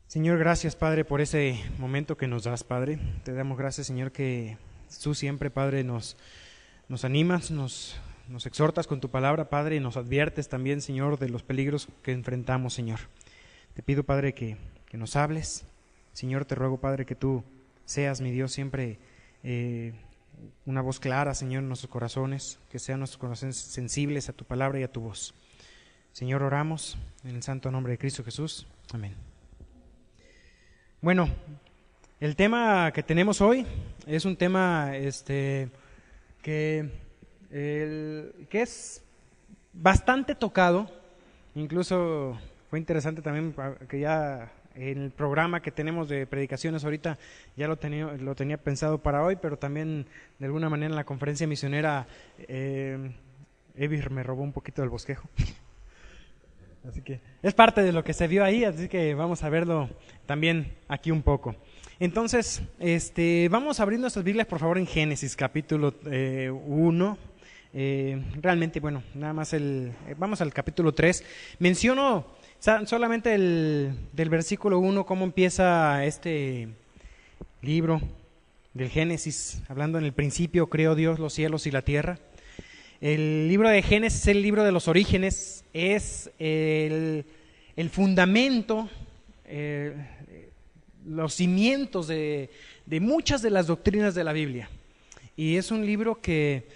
Señor, gracias, Padre, por ese momento que nos das, Padre. Te damos gracias, Señor, que tú siempre, Padre, nos animas, nos exhortas con tu palabra, Padre, y nos adviertes también, Señor, de los peligros que enfrentamos, Señor. Te pido, Padre, que nos hables. Señor, te ruego, Padre, que tú seas, mi Dios, siempre una voz clara, Señor, en nuestros corazones, que sean nuestros corazones sensibles a tu palabra y a tu voz. Señor, oramos en el santo nombre de Cristo Jesús. Amén. Bueno, el tema que tenemos hoy es un tema que es bastante tocado. Incluso fue interesante también que ya en el programa que tenemos de predicaciones ahorita ya lo tenía pensado para hoy, pero también de alguna manera en la conferencia misionera Evi me robó un poquito del bosquejo. Así que es parte de lo que se vio ahí, así que vamos a verlo también aquí un poco. Entonces, vamos a abrir nuestras Biblias, por favor, en Génesis capítulo 1. Realmente, bueno, nada más vamos al capítulo 3. Menciono solamente del versículo 1 cómo empieza este libro del Génesis, hablando en el principio creó Dios los cielos y la tierra. El libro de Génesis es el libro de los orígenes, es el fundamento, los cimientos de muchas de las doctrinas de la Biblia. Y es un libro que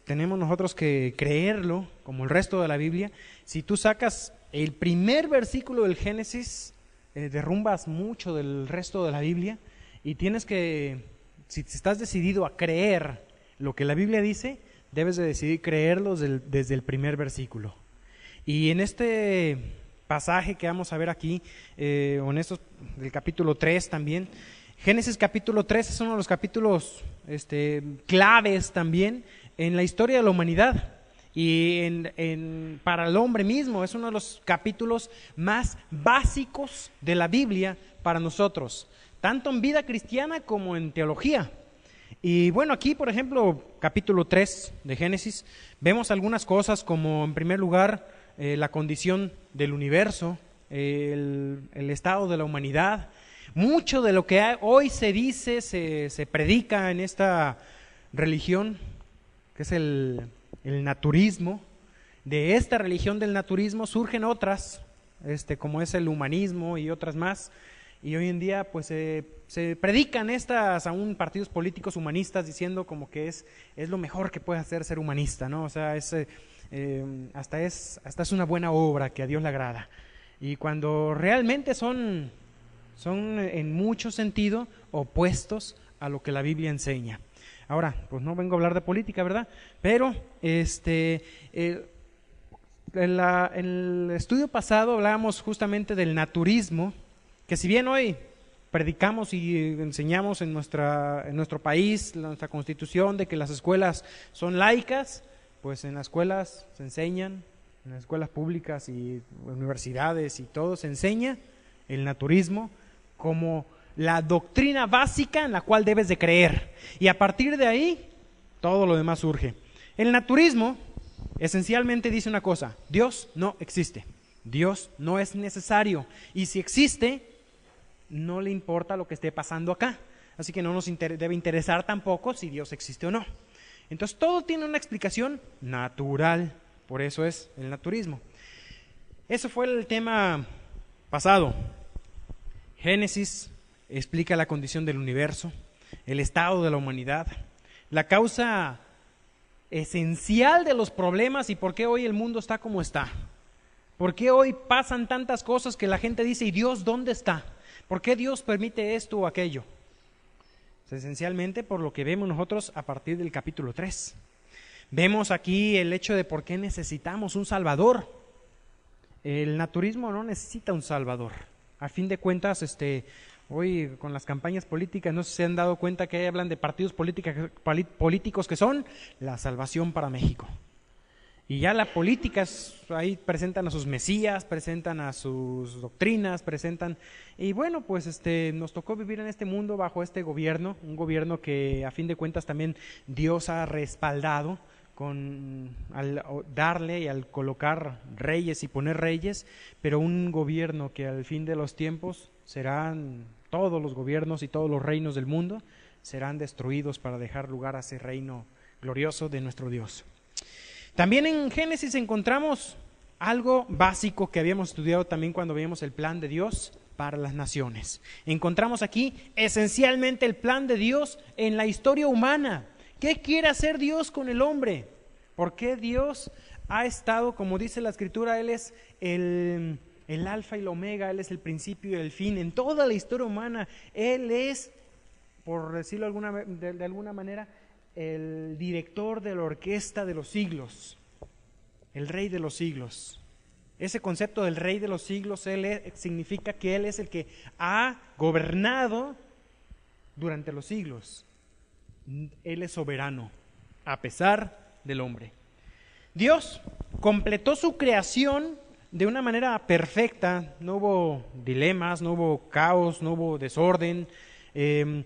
tenemos nosotros que creerlo, como el resto de la Biblia. Si tú sacas el primer versículo del Génesis, derrumbas mucho del resto de la Biblia, y tienes que, si estás decidido a creer lo que la Biblia dice, debes de decidir creerlo desde el primer versículo. Y en este pasaje que vamos a ver aquí, o en estos del capítulo 3 también, Génesis capítulo 3 es uno de los capítulos claves también en la historia de la humanidad y para el hombre mismo. Es uno de los capítulos más básicos de la Biblia para nosotros, tanto en vida cristiana como en teología. Y bueno, aquí por ejemplo, capítulo 3 de Génesis, vemos algunas cosas como en primer lugar la condición del universo, el estado de la humanidad. Mucho de lo que hoy se dice, se predica en esta religión, que es el naturismo. De esta religión del naturismo surgen otras, como es el humanismo y otras más. Y hoy en día pues se predican estas aún partidos políticos humanistas diciendo como que es lo mejor que puede hacer ser humanista, ¿no? O sea, hasta es una buena obra que a Dios le agrada. Y cuando realmente son en mucho sentido opuestos a lo que la Biblia enseña. Ahora, pues no vengo a hablar de política, ¿verdad? Pero en el estudio pasado hablábamos justamente del naturismo, que si bien hoy predicamos y enseñamos en nuestro país, nuestra constitución, de que las escuelas son laicas, pues en las escuelas se enseñan, en las escuelas públicas y universidades y todo se enseña el naturismo como la doctrina básica en la cual debes de creer. Y a partir de ahí, todo lo demás surge. El naturismo esencialmente dice una cosa: Dios no existe, Dios no es necesario, y si existe, no le importa lo que esté pasando acá, así que no nos debe interesar tampoco si Dios existe o no. Entonces todo tiene una explicación natural, por eso es el naturismo. Eso fue el tema pasado. Génesis explica la condición del universo, el estado de la humanidad, la causa esencial de los problemas y por qué hoy el mundo está como está. ¿Por qué hoy pasan tantas cosas que la gente dice: ¿y Dios dónde está? ¿Por qué Dios permite esto o aquello? Pues esencialmente por lo que vemos nosotros a partir del capítulo 3. Vemos aquí el hecho de por qué necesitamos un Salvador. El naturismo no necesita un Salvador. A fin de cuentas, hoy con las campañas políticas, no sé si se han dado cuenta que hablan de partidos políticos que son la salvación para México. Y ya la política, ahí presentan a sus mesías, presentan a sus doctrinas, y bueno, pues nos tocó vivir en este mundo bajo este gobierno, un gobierno que a fin de cuentas también Dios ha respaldado al darle y al colocar reyes y poner reyes, pero un gobierno que al fin de los tiempos serán todos los gobiernos y todos los reinos del mundo serán destruidos para dejar lugar a ese reino glorioso de nuestro Dios. También en Génesis encontramos algo básico que habíamos estudiado también cuando veíamos el plan de Dios para las naciones. Encontramos aquí esencialmente el plan de Dios en la historia humana. ¿Qué quiere hacer Dios con el hombre? ¿Por qué Dios ha estado, como dice la Escritura, Él es el alfa y el omega, Él es el principio y el fin en toda la historia humana? Él es, por decirlo de alguna manera, el director de la orquesta de los siglos, el rey de los siglos. Ese concepto del rey de los siglos significa que Él es el que ha gobernado durante los siglos. Él es soberano, a pesar del hombre. Dios completó su creación de una manera perfecta. No hubo dilemas, no hubo caos, no hubo desorden. En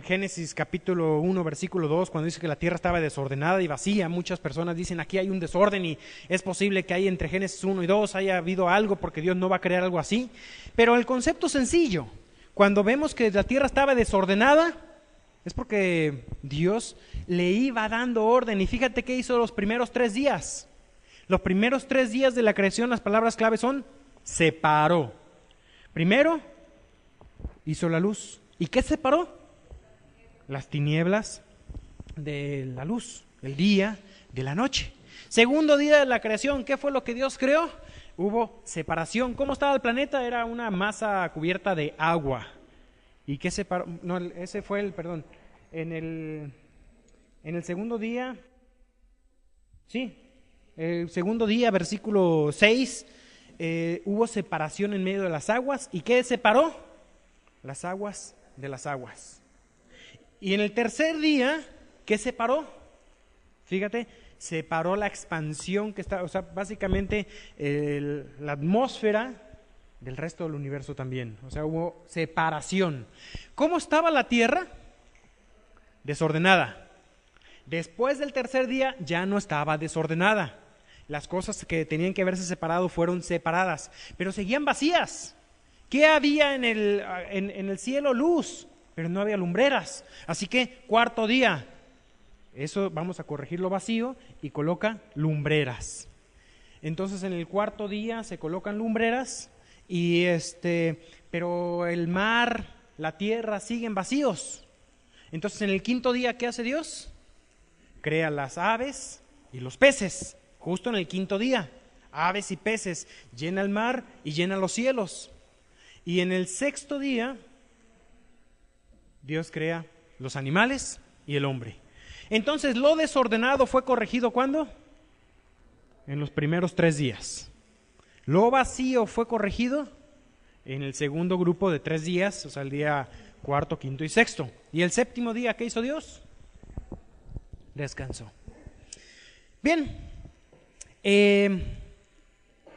Génesis capítulo 1, versículo 2, cuando dice que la tierra estaba desordenada y vacía, muchas personas dicen aquí hay un desorden y es posible que ahí entre Génesis 1 y 2 haya habido algo porque Dios no va a crear algo así. Pero el concepto es sencillo. Cuando vemos que la tierra estaba desordenada, es porque Dios le iba dando orden. Y fíjate qué hizo los primeros 3 días. Los primeros 3 días de la creación, las palabras clave son separó. Primero, hizo la luz. ¿Y qué separó? Las tinieblas de la luz, el día de la noche. Segundo día de la creación, ¿qué fue lo que Dios creó? Hubo separación. ¿Cómo estaba el planeta? Era una masa cubierta de agua. ¿Y qué separó? No, ese fue perdón. En el segundo día, sí, el segundo día, versículo 6, hubo separación en medio de las aguas. ¿Y qué separó? Las aguas de las aguas. Y en el tercer día, ¿qué separó? Fíjate, separó la expansión que está, o sea, básicamente la atmósfera del resto del universo también. O sea, hubo separación. ¿Cómo estaba la tierra? Desordenada. Después del tercer día ya no estaba desordenada. Las cosas que tenían que haberse separado fueron separadas, pero seguían vacías. ¿Qué había en el cielo? Luz, pero no había lumbreras. Así que cuarto día, eso vamos a corregir lo vacío y coloca lumbreras. Entonces en el cuarto día se colocan lumbreras y pero el mar, la tierra siguen vacíos. Entonces en el quinto día, ¿qué hace Dios? Crea las aves y los peces, justo en el quinto día. Aves y peces, llena el mar y llena los cielos. Y en el sexto día, Dios crea los animales y el hombre. Entonces, lo desordenado fue corregido, ¿cuándo? En los primeros 3 días. Lo vacío fue corregido en el segundo grupo de 3 días, o sea, el día cuarto, quinto y sexto. Y el séptimo día, ¿qué hizo Dios? Descansó. Bien,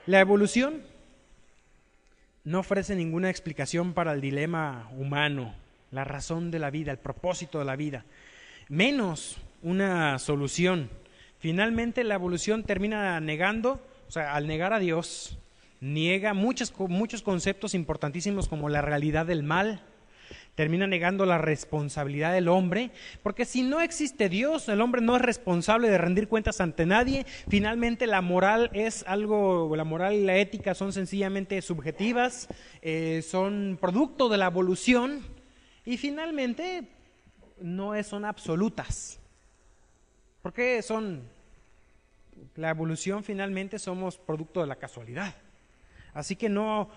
la evolución no ofrece ninguna explicación para el dilema humano, la razón de la vida, el propósito de la vida, menos una solución. Finalmente la evolución termina negando, o sea, al negar a Dios, niega muchos conceptos importantísimos como la realidad del mal, termina negando la responsabilidad del hombre, porque si no existe Dios, el hombre no es responsable de rendir cuentas ante nadie. Finalmente la moral es algo, la moral y la ética son sencillamente subjetivas, son producto de la evolución y finalmente no son absolutas. Porque la evolución finalmente somos producto de la casualidad. Así que no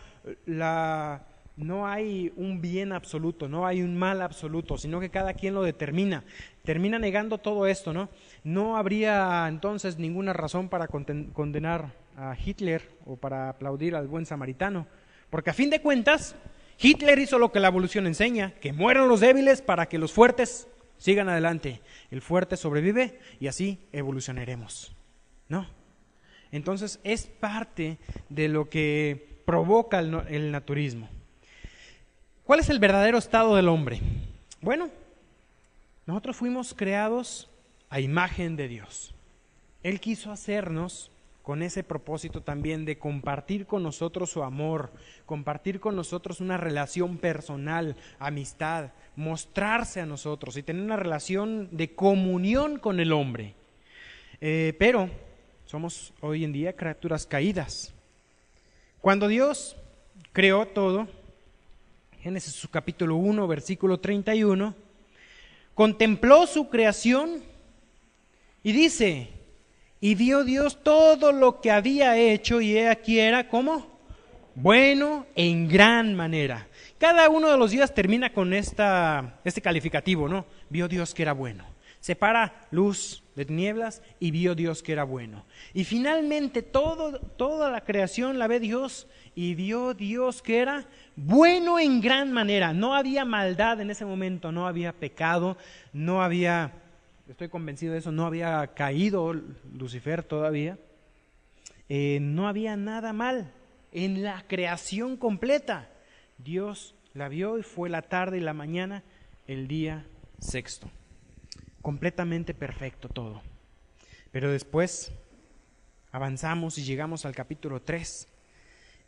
hay un bien absoluto, no hay un mal absoluto, sino que cada quien lo determina. Termina negando todo esto, ¿no? No habría entonces ninguna razón para condenar a Hitler o para aplaudir al buen samaritano, porque a fin de cuentas, Hitler hizo lo que la evolución enseña, que mueran los débiles para que los fuertes sigan adelante. El fuerte sobrevive y así evolucionaremos, ¿no? Entonces es parte de lo que provoca el naturismo. ¿Cuál es el verdadero estado del hombre? Bueno, nosotros fuimos creados a imagen de Dios. Él quiso hacernos con ese propósito también de compartir con nosotros su amor, compartir con nosotros una relación personal, amistad, mostrarse a nosotros y tener una relación de comunión con el hombre. Pero somos hoy en día criaturas caídas. Cuando Dios creó todo, Génesis su capítulo 1, versículo 31, contempló su creación y dice: y vio Dios todo lo que había hecho, y he aquí era ¿cómo? Bueno en gran manera. Cada uno de los días termina con este calificativo, ¿no? Vio Dios que era bueno. Separa luz de tinieblas y vio Dios que era bueno. Y finalmente toda la creación la ve Dios y vio Dios que era bueno en gran manera. No había maldad en ese momento, no había pecado, no había... Estoy convencido de eso, no había caído Lucifer todavía, no había nada mal en la creación completa. Dios la vio y fue la tarde y la mañana, el día sexto. Completamente perfecto todo. Pero después avanzamos y llegamos al capítulo 3.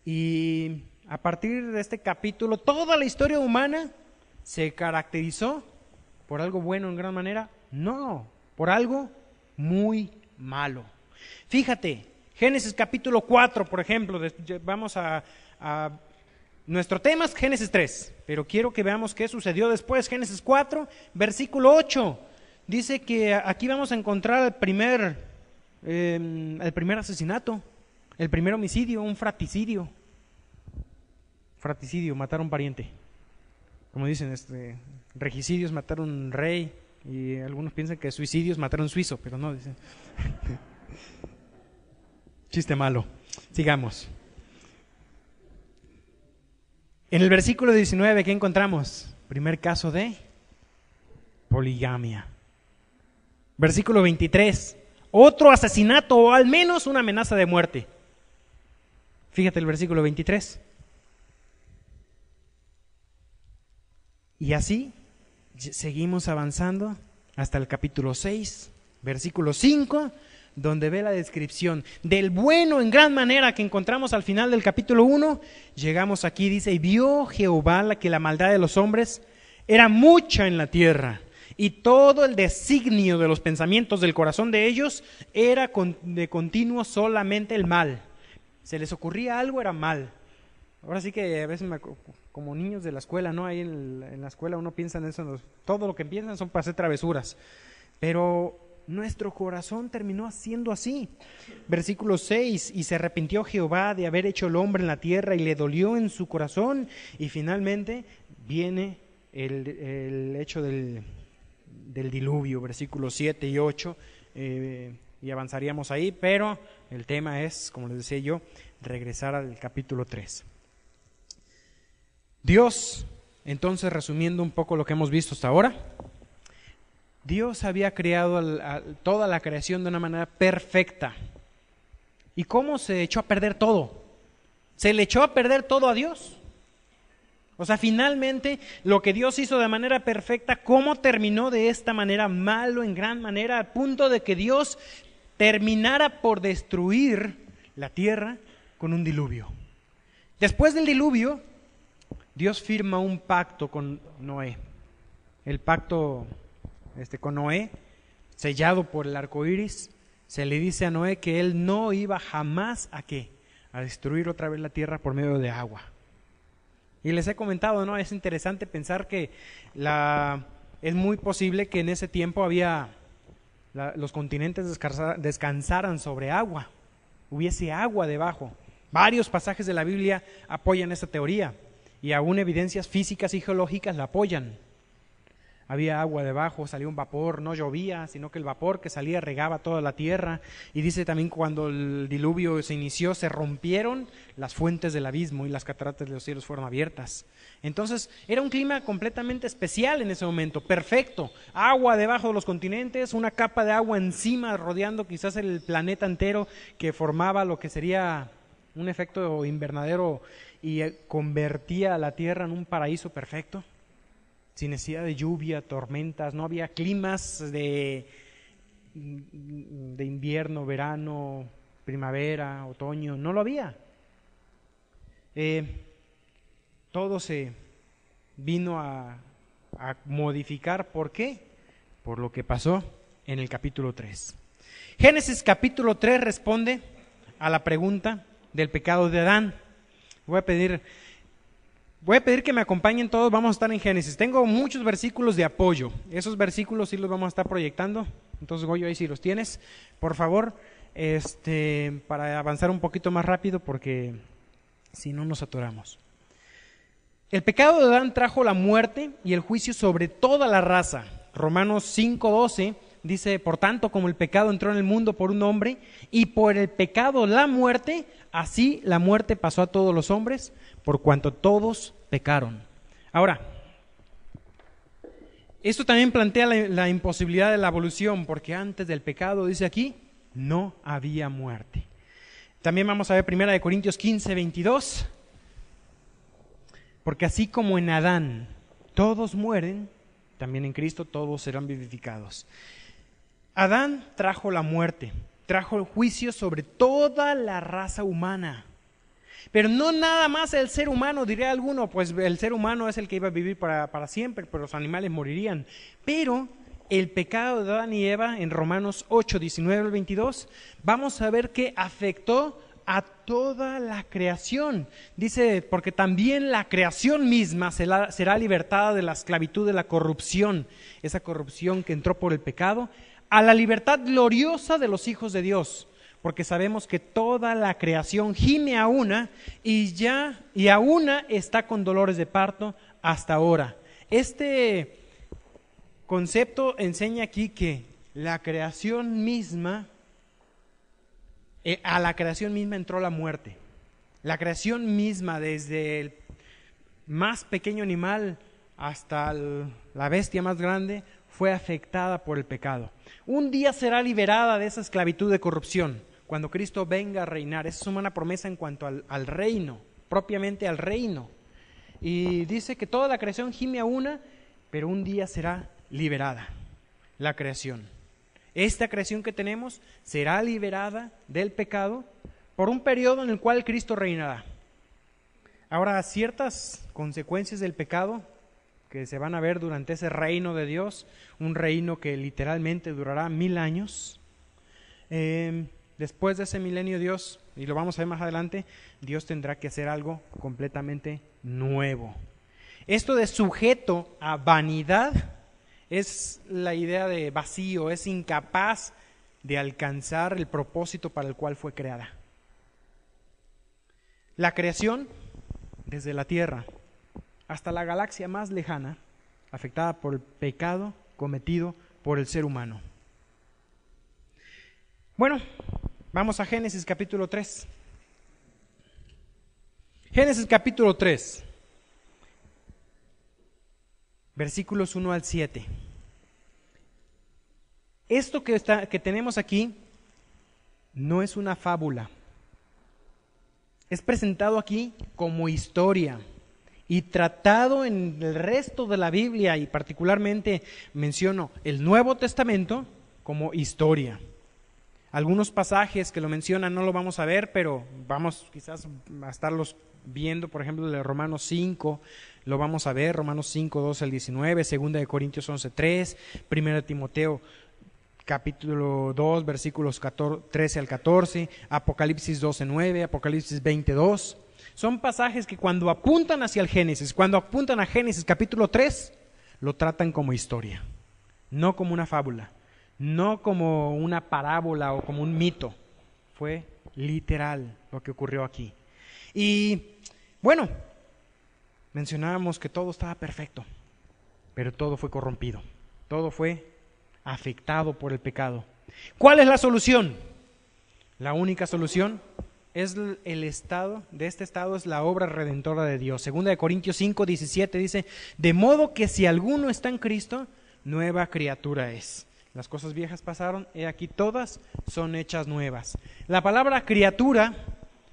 Y a partir de este capítulo, toda la historia humana se caracterizó por algo bueno en gran manera. No, por algo muy malo. Fíjate, Génesis capítulo 4, por ejemplo, vamos a nuestro tema es Génesis 3, pero quiero que veamos qué sucedió después. Génesis 4, versículo 8, dice que aquí vamos a encontrar el primer asesinato, el primer homicidio, un fratricidio. Fratricidio, matar a un pariente. Como dicen, regicidios, matar a un rey. Y algunos piensan que suicidios matar a un suizo, pero no, dicen. Chiste malo. Sigamos. En el versículo 19, ¿qué encontramos? Primer caso de poligamia. Versículo 23, otro asesinato o al menos una amenaza de muerte. Fíjate el versículo 23. Y así seguimos avanzando hasta el capítulo 6, versículo 5, donde ve la descripción del bueno en gran manera que encontramos al final del capítulo 1. Llegamos aquí, dice: y vio Jehová que la maldad de los hombres era mucha en la tierra, y todo el designio de los pensamientos del corazón de ellos era de continuo solamente el mal. Se les ocurría algo, era mal. Ahora sí que a veces como niños de la escuela, ¿no? Ahí en la escuela uno piensa en eso, todo lo que piensan son para hacer travesuras, pero nuestro corazón terminó haciendo así. Versículo 6, y se arrepintió Jehová de haber hecho el hombre en la tierra y le dolió en su corazón. Y finalmente viene el hecho del diluvio, versículos 7 y 8, y avanzaríamos ahí, pero el tema es, como les decía yo, regresar al capítulo 3. Dios, entonces, resumiendo un poco lo que hemos visto hasta ahora, Dios había creado toda la creación de una manera perfecta. ¿Y cómo se echó a perder todo? Se le echó a perder todo a Dios. O sea, finalmente, lo que Dios hizo de manera perfecta, ¿cómo terminó de esta manera malo en gran manera? Al punto de que Dios terminara por destruir la tierra con un diluvio. Después del diluvio, Dios firma un pacto con Noé. El pacto con Noé, sellado por el arco iris, se le dice a Noé que él no iba jamás ¿a qué? A destruir otra vez la tierra por medio de agua. Y les he comentado, ¿no? Es interesante pensar que es muy posible que en ese tiempo los continentes descansaran sobre agua, hubiese agua debajo. Varios pasajes de la Biblia apoyan esta teoría y aún evidencias físicas y geológicas la apoyan. Había agua debajo, salía un vapor, no llovía, sino que el vapor que salía regaba toda la tierra. Y dice también cuando el diluvio se inició, se rompieron las fuentes del abismo y las cataratas de los cielos fueron abiertas. Entonces era un clima completamente especial en ese momento, perfecto. Agua debajo de los continentes, una capa de agua encima rodeando quizás el planeta entero, que formaba lo que sería un efecto invernadero y convertía a la tierra en un paraíso perfecto. Sin necesidad de lluvia, tormentas, no había climas de de invierno, verano, primavera, otoño, no lo había. Todo se vino a modificar. ¿Por qué? Por lo que pasó en el capítulo 3. Génesis capítulo 3 responde a la pregunta del pecado de Adán. Voy a pedir que me acompañen todos, vamos a estar en Génesis. Tengo muchos versículos de apoyo, esos versículos sí los vamos a estar proyectando, entonces Goyo, ahí sí los tienes, por favor, para avanzar un poquito más rápido porque si no nos atoramos. El pecado de Adán trajo la muerte y el juicio sobre toda la raza. Romanos 5:12 dice, por tanto, como el pecado entró en el mundo por un hombre, y por el pecado la muerte, así la muerte pasó a todos los hombres, por cuanto todos pecaron. Ahora, esto también plantea la imposibilidad de la evolución, porque antes del pecado, dice aquí, no había muerte. También vamos a ver 1 Corintios 15:22, porque así como en Adán todos mueren, también en Cristo todos serán vivificados. Adán trajo la muerte, trajo el juicio sobre toda la raza humana. Pero no nada más el ser humano, diría alguno, pues el ser humano es el que iba a vivir para siempre, pero los animales morirían. Pero el pecado de Adán y Eva en Romanos 8:19-22, vamos a ver que afectó a toda la creación. Dice, porque también la creación misma será libertada de la esclavitud de la corrupción, esa corrupción que entró por el pecado, a la libertad gloriosa de los hijos de Dios, porque sabemos que toda la creación gime a una y a una está con dolores de parto hasta ahora. Este concepto enseña aquí que la creación misma, a la creación misma entró la muerte. La creación misma, desde el más pequeño animal hasta la bestia más grande, fue afectada por el pecado. Un día será liberada de esa esclavitud de corrupción, cuando Cristo venga a reinar. Esa es una promesa en cuanto al reino, propiamente al reino. Y dice que toda la creación gime a una, pero un día será liberada la creación. Esta creación que tenemos será liberada del pecado por un periodo en el cual Cristo reinará. Ahora, ciertas consecuencias del pecado que se van a ver durante ese reino de Dios, un reino que literalmente durará 1000 años. Después de ese milenio Dios, y lo vamos a ver más adelante, Dios tendrá que hacer algo completamente nuevo. Esto de sujeto a vanidad es la idea de vacío, es incapaz de alcanzar el propósito para el cual fue creada. La creación, desde la tierra hasta la galaxia más lejana, afectada por el pecado cometido por el ser humano. Bueno, vamos a Génesis capítulo 3. Génesis capítulo 3, versículos 1 al 7. Esto que tenemos aquí no es una fábula. Es presentado aquí como historia y tratado en el resto de la Biblia, y particularmente menciono el Nuevo Testamento como historia. Algunos pasajes que lo mencionan no lo vamos a ver, pero vamos quizás a estarlos viendo. Por ejemplo, el de Romanos 5, lo vamos a ver, Romanos 5, 12 al 19, 2 Corintios 11, 3, 1 Timoteo capítulo 2, versículos 13 al 14, Apocalipsis 12, 9, Apocalipsis 22. Son pasajes que cuando apuntan hacia el Génesis, cuando apuntan a Génesis capítulo 3, lo tratan como historia, no como una fábula, no como una parábola o como un mito. Fue literal lo que ocurrió aquí. Y bueno, mencionábamos que todo estaba perfecto, pero todo fue corrompido, todo fue afectado por el pecado. ¿Cuál es la solución? La única solución es el estado, de este estado es la obra redentora de Dios. 2 Corintios 5, 17 dice, de modo que si alguno está en Cristo, nueva criatura es. Las cosas viejas pasaron, he aquí todas son hechas nuevas. La palabra criatura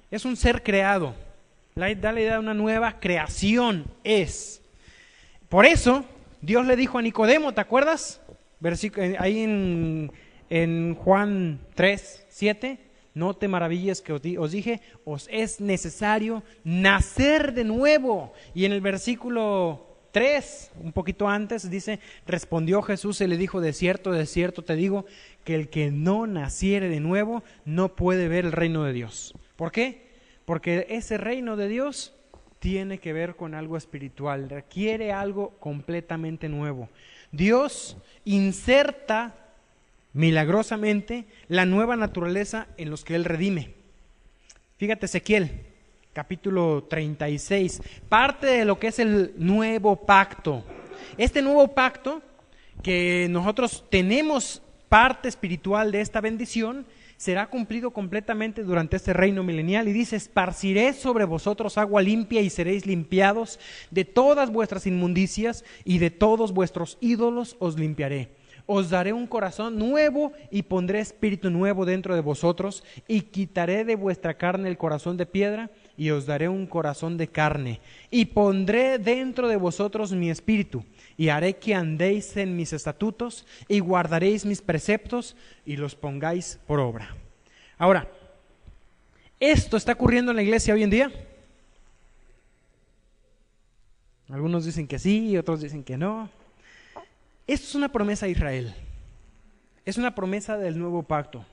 es un ser creado. Da la idea de una nueva creación es. Por eso, Dios le dijo a Nicodemo, ¿te acuerdas? Ahí en en Juan 3:7, no te maravilles que os dije, os es necesario nacer de nuevo. Y en el versículo 3, un poquito antes, dice, respondió Jesús y le dijo, de cierto te digo, que el que no naciere de nuevo no puede ver el reino de Dios. ¿Por qué? Porque ese reino de Dios tiene que ver con algo espiritual, requiere algo completamente nuevo. Dios inserta milagrosamente la nueva naturaleza en los que Él redime. Fíjate, Ezequiel, capítulo 36, parte de lo que es el nuevo pacto. Este nuevo pacto, que nosotros tenemos parte espiritual de esta bendición, será cumplido completamente durante este reino milenial. Y dice, esparciré sobre vosotros agua limpia y seréis limpiados de todas vuestras inmundicias y de todos vuestros ídolos os limpiaré. Os daré un corazón nuevo y pondré espíritu nuevo dentro de vosotros y quitaré de vuestra carne el corazón de piedra y os daré un corazón de carne y pondré dentro de vosotros mi espíritu y haré que andéis en mis estatutos y guardaréis mis preceptos y los pongáis por obra. Ahora, ¿esto está ocurriendo en la iglesia hoy en día? Algunos dicen que sí y otros dicen que no. Esto es una promesa de Israel, es una promesa del nuevo pacto.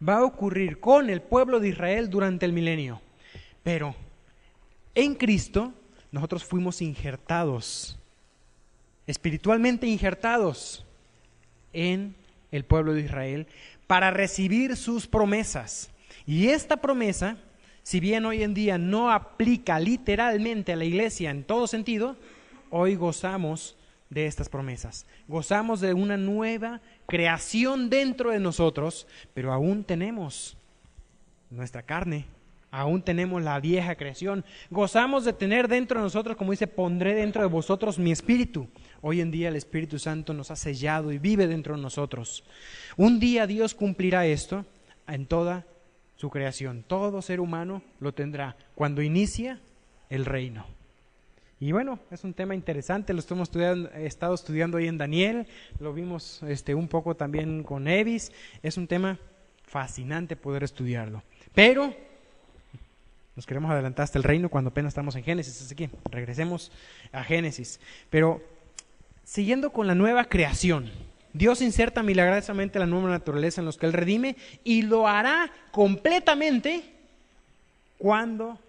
Va a ocurrir con el pueblo de Israel durante el milenio, pero en Cristo nosotros fuimos injertados, espiritualmente injertados en el pueblo de Israel para recibir sus promesas. Y esta promesa, si bien hoy en día no aplica literalmente a la iglesia en todo sentido, hoy gozamos de estas promesas. Gozamos de una nueva creación dentro de nosotros, pero aún tenemos nuestra carne, aún tenemos la vieja creación. Gozamos de tener dentro de nosotros, como dice, pondré dentro de vosotros mi espíritu. Hoy en día el Espíritu Santo nos ha sellado y vive dentro de nosotros. Un día Dios cumplirá esto en toda su creación. Todo ser humano lo tendrá cuando inicia el reino. Y bueno, es un tema interesante, lo he estado estudiando hoy en Daniel, lo vimos un poco también con Evis, es un tema fascinante poder estudiarlo. Pero nos queremos adelantar hasta el reino cuando apenas estamos en Génesis, así que regresemos a Génesis. Pero siguiendo con la nueva creación, Dios inserta milagrosamente la nueva naturaleza en los que Él redime y lo hará completamente cuando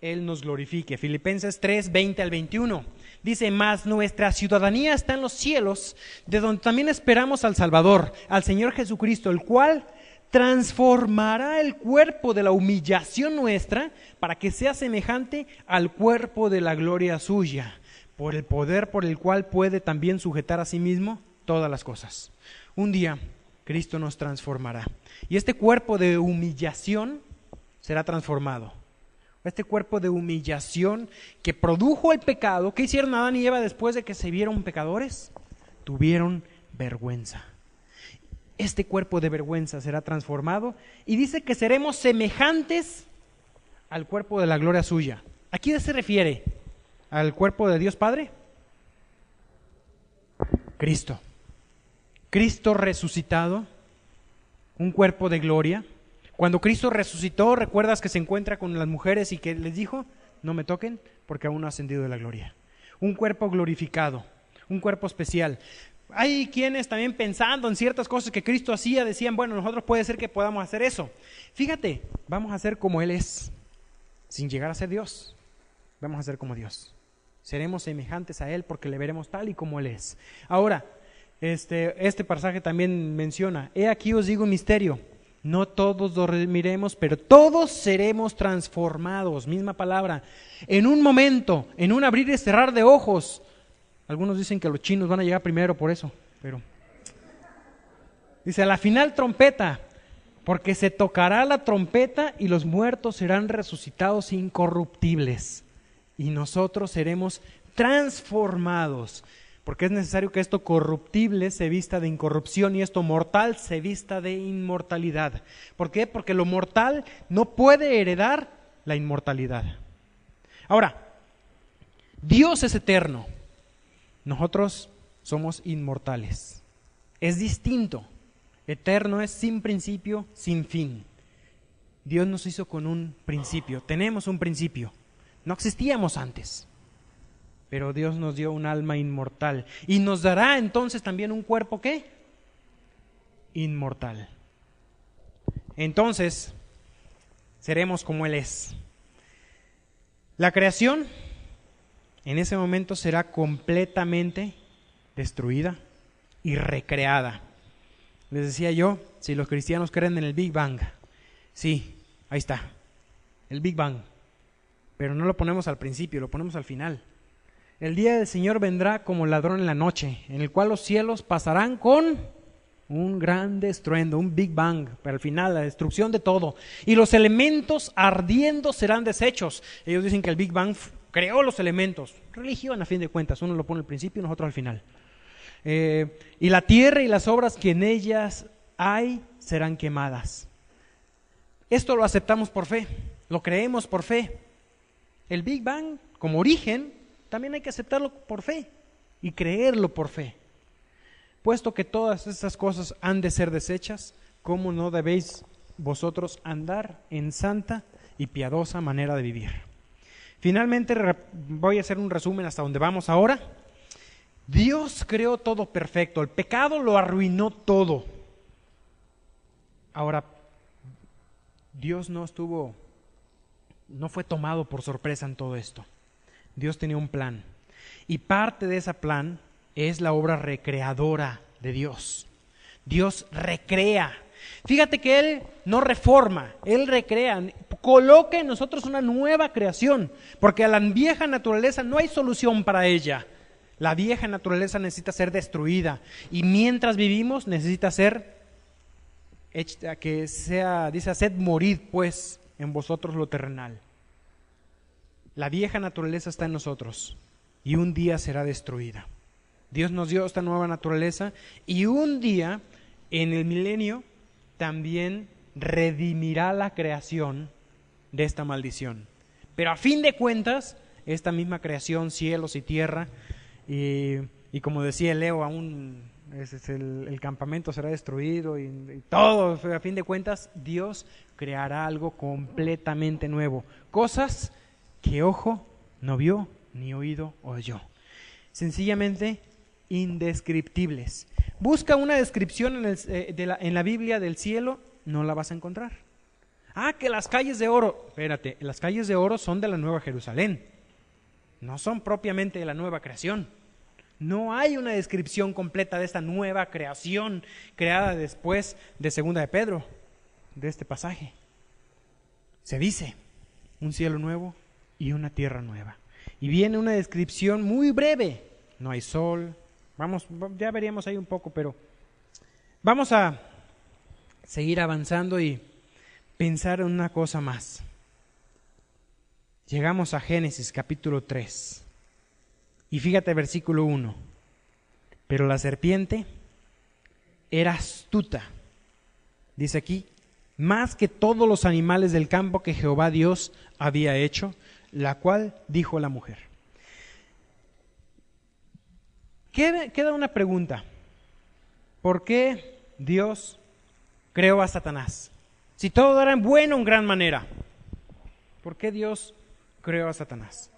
Él nos glorifique. Filipenses 3, 20 al 21. Dice, mas nuestra ciudadanía está en los cielos, de donde también esperamos al Salvador, al Señor Jesucristo, el cual transformará el cuerpo de la humillación nuestra para que sea semejante al cuerpo de la gloria suya, por el poder por el cual puede también sujetar a sí mismo todas las cosas. Un día Cristo nos transformará y este cuerpo de humillación será transformado. Este cuerpo de humillación que produjo el pecado. ¿Qué hicieron Adán y Eva después de que se vieron pecadores? Tuvieron vergüenza. Este cuerpo de vergüenza será transformado y dice que seremos semejantes al cuerpo de la gloria suya. ¿A quién se refiere? ¿Al cuerpo de Dios Padre? Cristo. Cristo resucitado, un cuerpo de gloria. Cuando Cristo resucitó, ¿recuerdas que se encuentra con las mujeres y que les dijo? No me toquen porque aún no ha ascendido de la gloria. Un cuerpo glorificado, un cuerpo especial. Hay quienes también pensando en ciertas cosas que Cristo hacía, decían, bueno, nosotros puede ser que podamos hacer eso. Fíjate, vamos a ser como Él es, sin llegar a ser Dios. Vamos a ser como Dios. Seremos semejantes a Él porque le veremos tal y como Él es. Ahora, este pasaje también menciona, he aquí os digo un misterio. No todos dormiremos, pero todos seremos transformados. Misma palabra. En un momento, en un abrir y cerrar de ojos. Algunos dicen que los chinos van a llegar primero por eso, pero dice a la final trompeta, porque se tocará la trompeta y los muertos serán resucitados incorruptibles y nosotros seremos transformados. Porque es necesario que esto corruptible se vista de incorrupción y esto mortal se vista de inmortalidad. ¿Por qué? Porque lo mortal no puede heredar la inmortalidad. Ahora, Dios es eterno. Nosotros somos inmortales. Es distinto. Eterno es sin principio, sin fin. Dios nos hizo con un principio. Tenemos un principio. No existíamos antes. Pero Dios nos dio un alma inmortal. Y nos dará entonces también un cuerpo, ¿qué? Inmortal. Entonces, seremos como Él es. La creación, en ese momento, será completamente destruida y recreada. Les decía yo, si los cristianos creen en el Big Bang, sí, ahí está, el Big Bang, pero no lo ponemos al principio, lo ponemos al final. El día del Señor vendrá como ladrón en la noche, en el cual los cielos pasarán con un gran estruendo, un Big Bang, pero al final la destrucción de todo, y los elementos ardiendo serán deshechos. Ellos dicen que el Big Bang creó los elementos, religión a fin de cuentas, uno lo pone al principio y nosotros al final. Y la tierra y las obras que en ellas hay serán quemadas. Esto lo aceptamos por fe, lo creemos por fe. El Big Bang como origen también hay que aceptarlo por fe y creerlo por fe. Puesto que todas estas cosas han de ser deshechas, ¿cómo no debéis vosotros andar en santa y piadosa manera de vivir? Finalmente voy a hacer un resumen hasta donde vamos ahora. Dios creó todo perfecto, el pecado lo arruinó todo. Ahora, Dios no fue tomado por sorpresa en todo esto. Dios tenía un plan. Y parte de ese plan es la obra recreadora de Dios. Dios recrea. Fíjate que Él no reforma, Él recrea, coloca en nosotros una nueva creación, porque a la vieja naturaleza no hay solución para ella. La vieja naturaleza necesita ser destruida y mientras vivimos necesita ser que sea, dice, haced morir pues en vosotros lo terrenal. La vieja naturaleza está en nosotros y un día será destruida. Dios nos dio esta nueva naturaleza y un día en el milenio también redimirá la creación de esta maldición. Pero a fin de cuentas, esta misma creación, cielos y tierra, y como decía Leo, aún el campamento será destruido y todo, a fin de cuentas, Dios creará algo completamente nuevo. Cosas que ojo no vio, ni oído oyó. Sencillamente indescriptibles. Busca una descripción en la Biblia del cielo, no la vas a encontrar. Que las calles de oro. Espérate, las calles de oro son de la Nueva Jerusalén. No son propiamente de la nueva creación. No hay una descripción completa de esta nueva creación creada después de Segunda de Pedro, de este pasaje. Se dice, un cielo nuevo y una tierra nueva. Y viene una descripción muy breve. No hay sol. Ya veríamos ahí un poco, pero vamos a seguir avanzando y pensar en una cosa más. Llegamos a Génesis capítulo 3 y fíjate versículo 1. Pero la serpiente era astuta, dice aquí, más que todos los animales del campo que Jehová Dios había hecho, la cual dijo la mujer. Queda una pregunta. ¿Por qué Dios creó a Satanás? Si todo era bueno en gran manera, ¿por qué Dios creó a Satanás?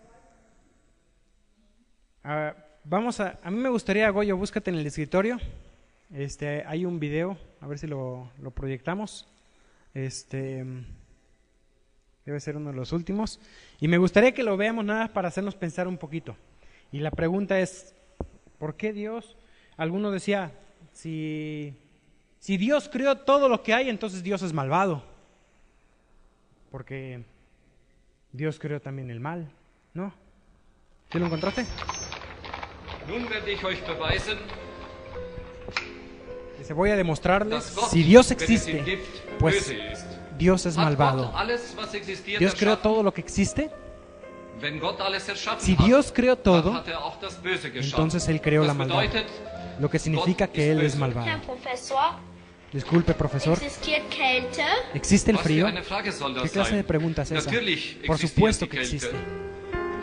A mí me gustaría, Goyo, búscate en el escritorio. Hay un video, a ver si lo proyectamos. Debe ser uno de los últimos. Y me gustaría que lo veamos nada para hacernos pensar un poquito. Y la pregunta es, ¿por qué Dios? Alguno decía, si Dios creó todo lo que hay, entonces Dios es malvado. Porque Dios creó también el mal, ¿no? ¿Sí lo encontraste? Nun werde ich euch beweisen, Dice, voy a demostrarles, dass Gott, si Dios wenn es ihn existe, gibt, pues böse ist. Dios es Hat malvado. Gott alles, was existiert, Dios creó erschaffen? todo lo que existe. Wenn Gott alles erschaffen Si hat, Dios creó dann todo, hat er auch das Böse geschaffen. entonces Él creó la Das maldad, bedeutet, lo que significa Gott que ist Él es böse. malvado. Herr Professor, Disculpe, profesor, existiert Kälte? ¿existe el Was für frío? eine Frage soll ¿Qué das clase de sein? pregunta es esa? Natürlich Por existiert supuesto die que Kälte. existe.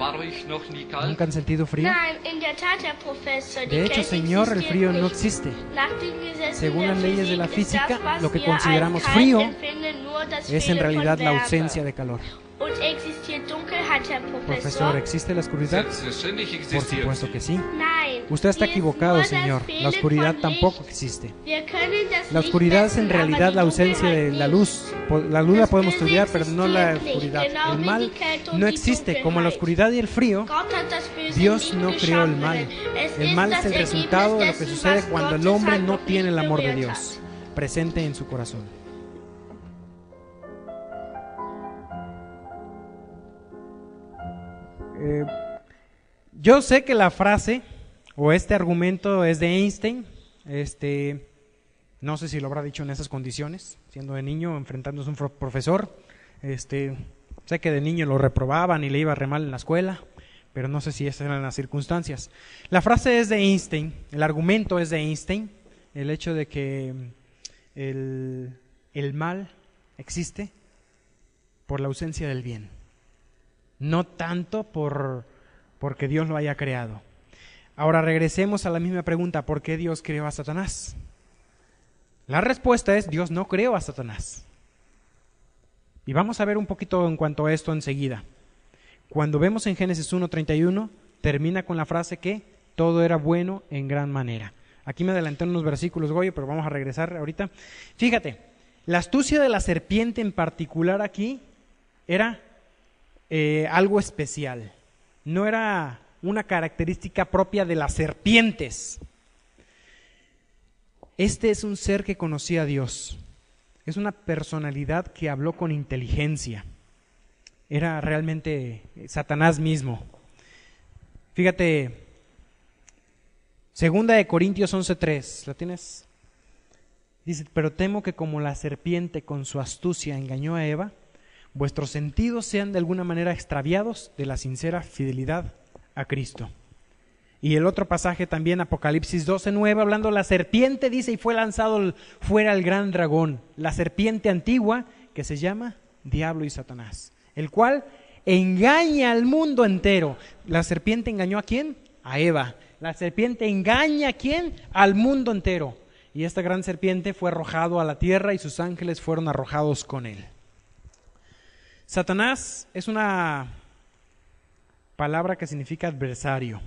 War euch noch nie kalt? ¿Nunca han sentido frío? Nein, in der Tat, Herr Professor. Die De hecho, Kälte Señor, el existiert frío no nicht. existe. Nach den Gesetzen Según der las leyes de la Physik ist física, das, was lo que wir als consideramos kalt frío empfinden, nur das es en Fehlen realidad von la Wärme. ausencia de calor. Und existiert Dunkelheit, Herr Profesor, Professor? ¿existe la oscuridad? Selbstverständlich Por existiert supuesto sie. que sí. Nein. Usted está sie ist equivocado, nur das Señor. Fehlen La oscuridad von tampoco Licht. existe. Wir können das La Licht oscuridad es en messen, aber realidad die la ausencia de Dunkelheit la nicht. luz. La luz la Das podemos Böse estudiar, pero no la existiert nicht, oscuridad. genau El wie mal die Kälte und no die existe. Como la Dunkelheit. oscuridad y el frío, Gott hat das Böse Dios nicht no creó el geschaffen. mal. Es El ist mal das es el Ergebnis resultado de lo que dessen, sucede was cuando el Gottes hombre Hand no noch tiene el nicht amor de berührt Dios presente en su corazón. Yo sé que la frase o este argumento es de Einstein. No sé si lo habrá dicho en esas condiciones, siendo de niño, enfrentándose a un profesor. Sé que de niño lo reprobaban y le iba re mal en la escuela, pero no sé si esas eran las circunstancias. La frase es de Einstein, el argumento es de Einstein, el hecho de que el mal existe por la ausencia del bien, no tanto porque Dios lo haya creado. Ahora regresemos a la misma pregunta, ¿por qué Dios creó a Satanás? La respuesta es, Dios no creó a Satanás. Y vamos a ver un poquito en cuanto a esto enseguida. Cuando vemos en Génesis 1:31, termina con la frase que todo era bueno en gran manera. Aquí me adelanté unos versículos, Goyo, pero vamos a regresar ahorita. Fíjate, la astucia de la serpiente en particular aquí era algo especial. No era una característica propia de las serpientes. Este es un ser que conocía a Dios. Es una personalidad que habló con inteligencia. Era realmente Satanás mismo. Fíjate, 2 de Corintios 11:3, ¿la tienes? Dice, pero temo que como la serpiente con su astucia engañó a Eva, vuestros sentidos sean de alguna manera extraviados de la sincera fidelidad a Cristo. Y el otro pasaje también, Apocalipsis 12:9, hablando de la serpiente, dice, y fue lanzado fuera el gran dragón, la serpiente antigua, que se llama Diablo y Satanás, el cual engaña al mundo entero. ¿La serpiente engañó a quién? A Eva. La serpiente engaña a quién? Al mundo entero. Y esta gran serpiente fue arrojado a la tierra y sus ángeles fueron arrojados con él. Satanás es una palabra que significa adversario.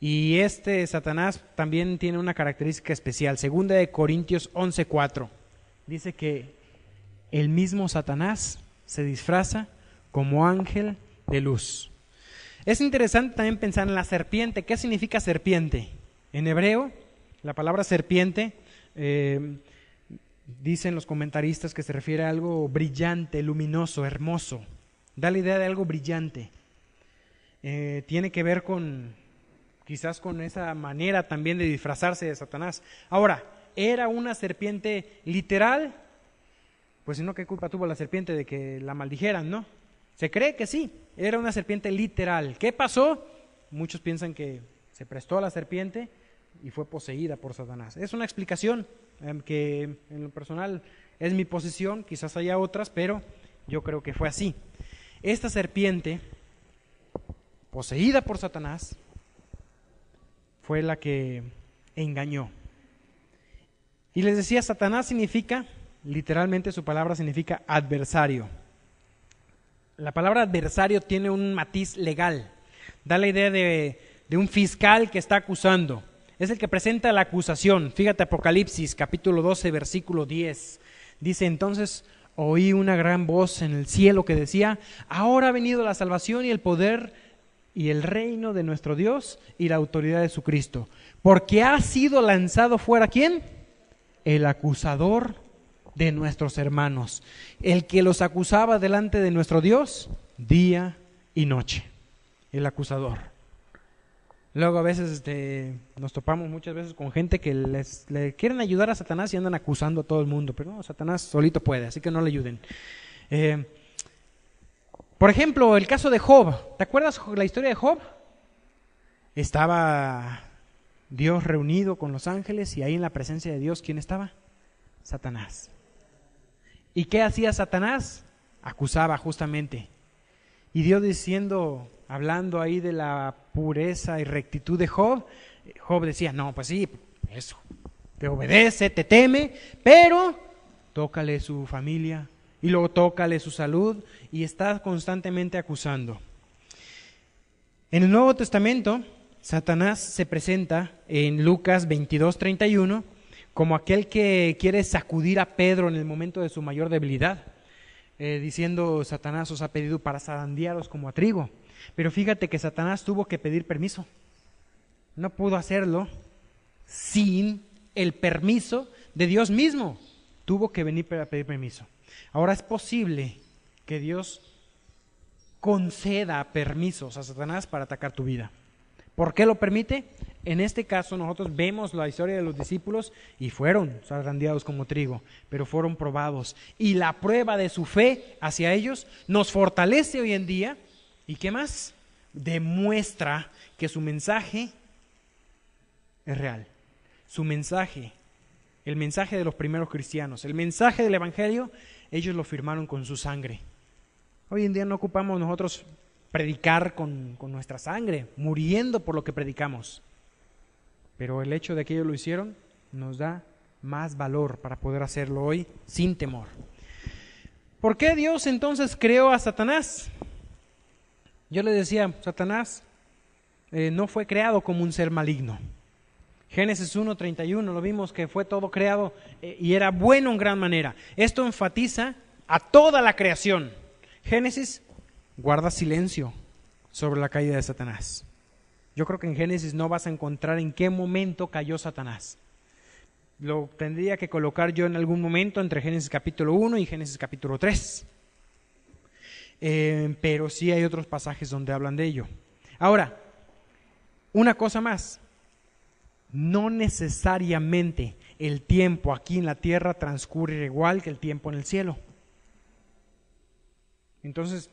Y Satanás también tiene una característica especial. 2 de Corintios 11:4 dice que el mismo Satanás se disfraza como ángel de luz. Es interesante también pensar en la serpiente. ¿Qué significa serpiente? En hebreo, la palabra serpiente, dicen los comentaristas que se refiere a algo brillante, luminoso, hermoso. Da la idea de algo brillante. Tiene que ver quizás con esa manera también de disfrazarse de Satanás. Ahora, ¿era una serpiente literal? Pues si no, ¿qué culpa tuvo la serpiente de que la maldijeran, no? Se cree que sí, era una serpiente literal. ¿Qué pasó? Muchos piensan que se prestó a la serpiente y fue poseída por Satanás. Es una explicación que en lo personal es mi posición, quizás haya otras, pero yo creo que fue así. Esta serpiente, poseída por Satanás, fue la que engañó. Y les decía, Satanás significa, literalmente su palabra significa adversario. La palabra adversario tiene un matiz legal. Da la idea de un fiscal que está acusando. Es el que presenta la acusación. Fíjate, Apocalipsis, capítulo 12, versículo 10. Dice, entonces oí una gran voz en el cielo que decía, ahora ha venido la salvación y el poder y el reino de nuestro Dios y la autoridad de su Cristo. Porque ha sido lanzado fuera, ¿quién? El acusador de nuestros hermanos, el que los acusaba delante de nuestro Dios día y noche, el acusador. Luego a veces nos topamos muchas veces con gente que le quieren ayudar a Satanás y andan acusando a todo el mundo, pero no, Satanás solito puede, así que no le ayuden. Por ejemplo, el caso de Job. ¿Te acuerdas la historia de Job? Estaba Dios reunido con los ángeles y ahí en la presencia de Dios, ¿quién estaba? Satanás. ¿Y qué hacía Satanás? Acusaba justamente. Y Dios diciendo, hablando ahí de la pureza y rectitud de Job, Job decía, no, pues sí, eso, te obedece, te teme, pero tócale su familia y luego tócale su salud y está constantemente acusando. En el Nuevo Testamento, Satanás se presenta en Lucas 22:31 como aquel que quiere sacudir a Pedro en el momento de su mayor debilidad, diciendo, Satanás os ha pedido para zarandearos como a trigo. Pero fíjate que Satanás tuvo que pedir permiso. No pudo hacerlo sin el permiso de Dios mismo. Tuvo que venir para pedir permiso. Ahora es posible que Dios conceda permisos a Satanás para atacar tu vida. ¿Por qué lo permite? En este caso nosotros vemos la historia de los discípulos y fueron zarandeados como trigo, pero fueron probados. Y la prueba de su fe hacia ellos nos fortalece hoy en día. ¿Y qué más? Demuestra que su mensaje es real. Su mensaje, el mensaje de los primeros cristianos, el mensaje del Evangelio, ellos lo firmaron con su sangre. Hoy en día no ocupamos nosotros predicar con nuestra sangre, muriendo por lo que predicamos. Pero el hecho de que ellos lo hicieron nos da más valor para poder hacerlo hoy sin temor. ¿Por qué Dios entonces creó a Satanás? Yo les decía, Satanás no fue creado como un ser maligno. Génesis 1:31 lo vimos que fue todo creado y era bueno en gran manera. Esto enfatiza a toda la creación. Génesis guarda silencio sobre la caída de Satanás. Yo creo que en Génesis no vas a encontrar en qué momento cayó Satanás. Lo tendría que colocar yo en algún momento entre Génesis capítulo 1 y Génesis capítulo 3. Pero sí hay otros pasajes donde hablan de ello. Ahora, una cosa más. No necesariamente el tiempo aquí en la tierra transcurre igual que el tiempo en el cielo. Entonces,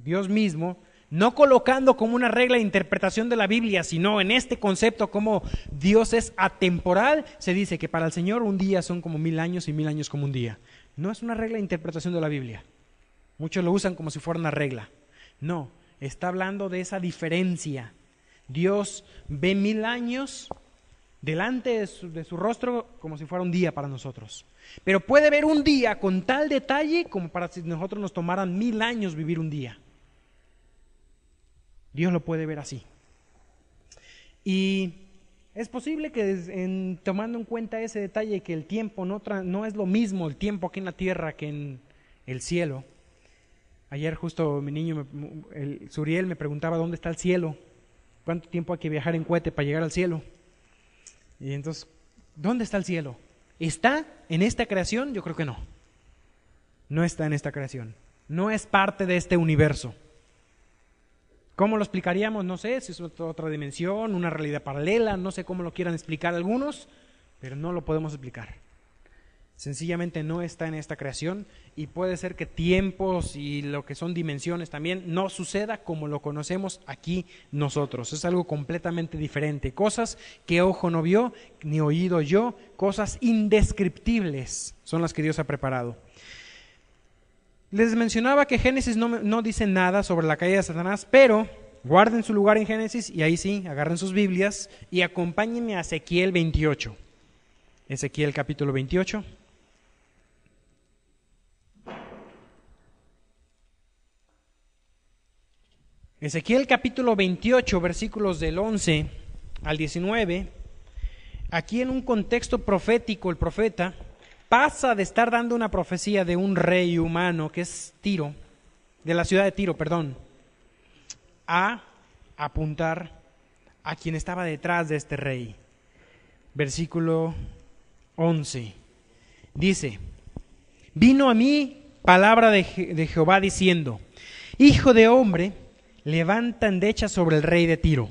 Dios mismo, no colocando como una regla de interpretación de la Biblia, sino en este concepto como Dios es atemporal, se dice que para el Señor un día son como 1000 años y 1000 años como un día. No es una regla de interpretación de la Biblia. Muchos lo usan como si fuera una regla. No, está hablando de esa diferencia. Dios ve 1000 años delante de su rostro como si fuera un día para nosotros. Pero puede ver un día con tal detalle como para si nosotros nos tomaran 1000 años vivir un día. Dios lo puede ver así. Y es posible que tomando en cuenta ese detalle que el tiempo no es lo mismo el tiempo aquí en la tierra que en el cielo. Ayer justo mi niño, Suriel, me preguntaba dónde está el cielo, cuánto tiempo hay que viajar en cohete para llegar al cielo. Y entonces, ¿dónde está el cielo? ¿Está en esta creación? Yo creo que no. No está en esta creación. No es parte de este universo. ¿Cómo lo explicaríamos? No sé, si es otra dimensión, una realidad paralela, no sé cómo lo quieran explicar algunos, pero no lo podemos explicar. Sencillamente no está en esta creación y puede ser que tiempos y lo que son dimensiones también no suceda como lo conocemos aquí nosotros. Es algo completamente diferente. Cosas que ojo no vio, ni oído oyó, cosas indescriptibles son las que Dios ha preparado. Les mencionaba que Génesis no dice nada sobre la caída de Satanás, pero guarden su lugar en Génesis y ahí sí, agarren sus Biblias y acompáñenme a Ezequiel 28. Ezequiel capítulo 28. Ezequiel capítulo 28, versículos del 11 al 19, aquí en un contexto profético el profeta pasa de estar dando una profecía de un rey humano que es Tiro, de la ciudad de Tiro, a apuntar a quien estaba detrás de este rey. Versículo 11, dice, vino a mí palabra de Jehová diciendo, hijo de hombre, levanta endecha sobre el rey de Tiro.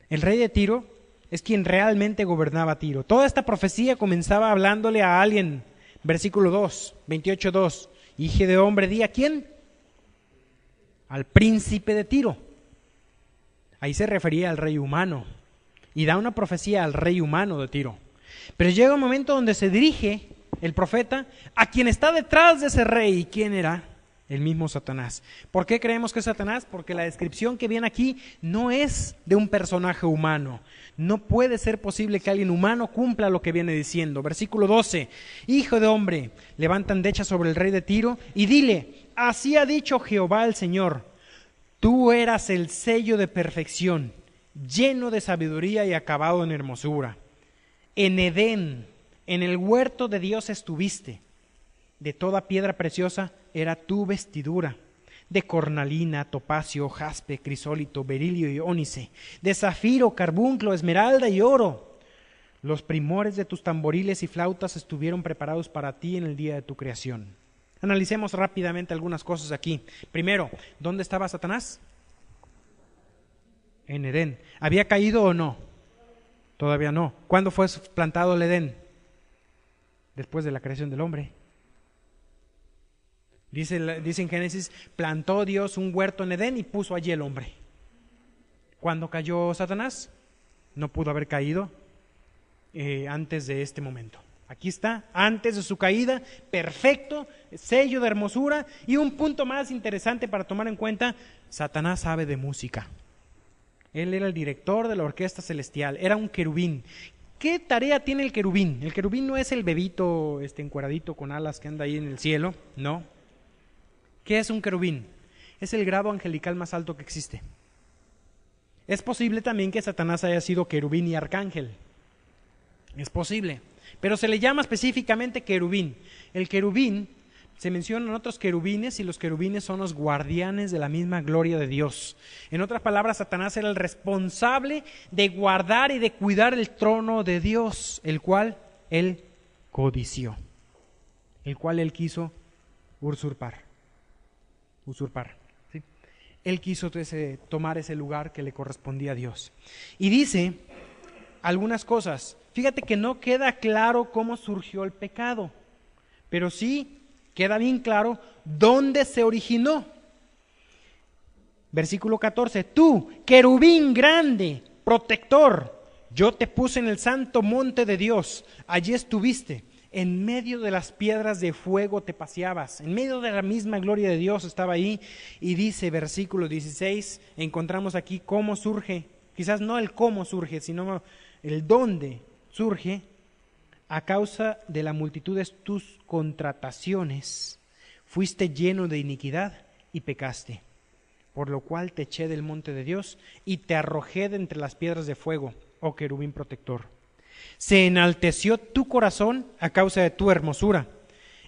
El rey de Tiro es quien realmente gobernaba Tiro. Toda esta profecía comenzaba hablándole a alguien. Versículo 2, 28:2. Hijo de hombre, di a quién? Al príncipe de Tiro. Ahí se refería al rey humano. Y da una profecía al rey humano de Tiro. Pero llega un momento donde se dirige el profeta a quien está detrás de ese rey. ¿Y quién era? el mismo Satanás. ¿Por qué creemos que es Satanás? Porque la descripción que viene aquí no es de un personaje humano. No puede ser posible que alguien humano cumpla lo que viene diciendo. Versículo 12. Hijo de hombre, levanta endecha sobre el rey de Tiro y dile, así ha dicho Jehová el Señor, tú eras el sello de perfección, lleno de sabiduría y acabado en hermosura. En Edén, en el huerto de Dios estuviste. De toda piedra preciosa era tu vestidura, de cornalina, topacio, jaspe, crisólito, berilio y ónice, de zafiro, carbunclo, esmeralda y oro. Los primores de tus tamboriles y flautas estuvieron preparados para ti en el día de tu creación. Analicemos rápidamente algunas cosas aquí. Primero, ¿dónde estaba Satanás? En Edén. ¿Había caído o no? Todavía no. ¿Cuándo fue plantado el Edén? Después de la creación del hombre. Dice en Génesis, plantó Dios un huerto en Edén y puso allí el hombre. ¿Cuándo cayó Satanás? No pudo haber caído antes de este momento. Aquí está, antes de su caída, perfecto, sello de hermosura. Y un punto más interesante para tomar en cuenta, Satanás sabe de música. Él era el director de la orquesta celestial, era un querubín. ¿Qué tarea tiene el querubín? El querubín no es el bebito encueradito con alas que anda ahí en el cielo, no. ¿Qué es un querubín? Es el grado angelical más alto que existe. Es posible también que Satanás haya sido querubín y arcángel. Es posible, pero se le llama específicamente querubín. El querubín, se mencionan otros querubines y los querubines son los guardianes de la misma gloria de Dios. En otras palabras, Satanás era el responsable de guardar y de cuidar el trono de Dios, el cual él codició, el cual él quiso usurpar. ¿Sí? Él quiso tomar ese lugar que le correspondía a Dios. Y dice algunas cosas. Fíjate que no queda claro cómo surgió el pecado, pero sí queda bien claro dónde se originó. Versículo 14, tú, querubín grande, protector, yo te puse en el santo monte de Dios, allí estuviste. En medio de las piedras de fuego te paseabas, en medio de la misma gloria de Dios estaba ahí. Y dice versículo 16, encontramos aquí cómo surge, quizás no el cómo surge, sino el dónde surge. A causa de la multitud de tus contrataciones, fuiste lleno de iniquidad y pecaste, por lo cual te eché del monte de Dios y te arrojé de entre las piedras de fuego, oh querubín protector. Se enalteció tu corazón a causa de tu hermosura,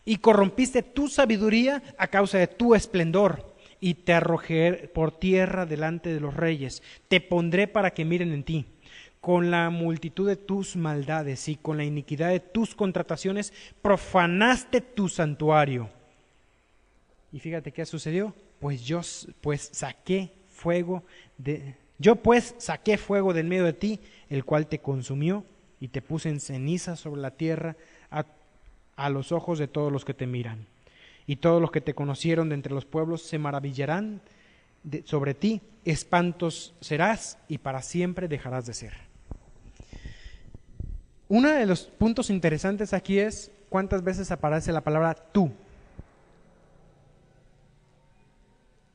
y corrompiste tu sabiduría a causa de tu esplendor, y te arrojé por tierra delante de los reyes. Te pondré para que miren en ti. Con la multitud de tus maldades y con la iniquidad de tus contrataciones profanaste tu santuario. Y fíjate qué sucedió. Yo saqué fuego del medio de ti, el cual te consumió, y te puse en ceniza sobre la tierra a los ojos de todos los que te miran. Y todos los que te conocieron de entre los pueblos se maravillarán sobre ti, espantos serás y para siempre dejarás de ser. Uno de los puntos interesantes aquí es cuántas veces aparece la palabra tú.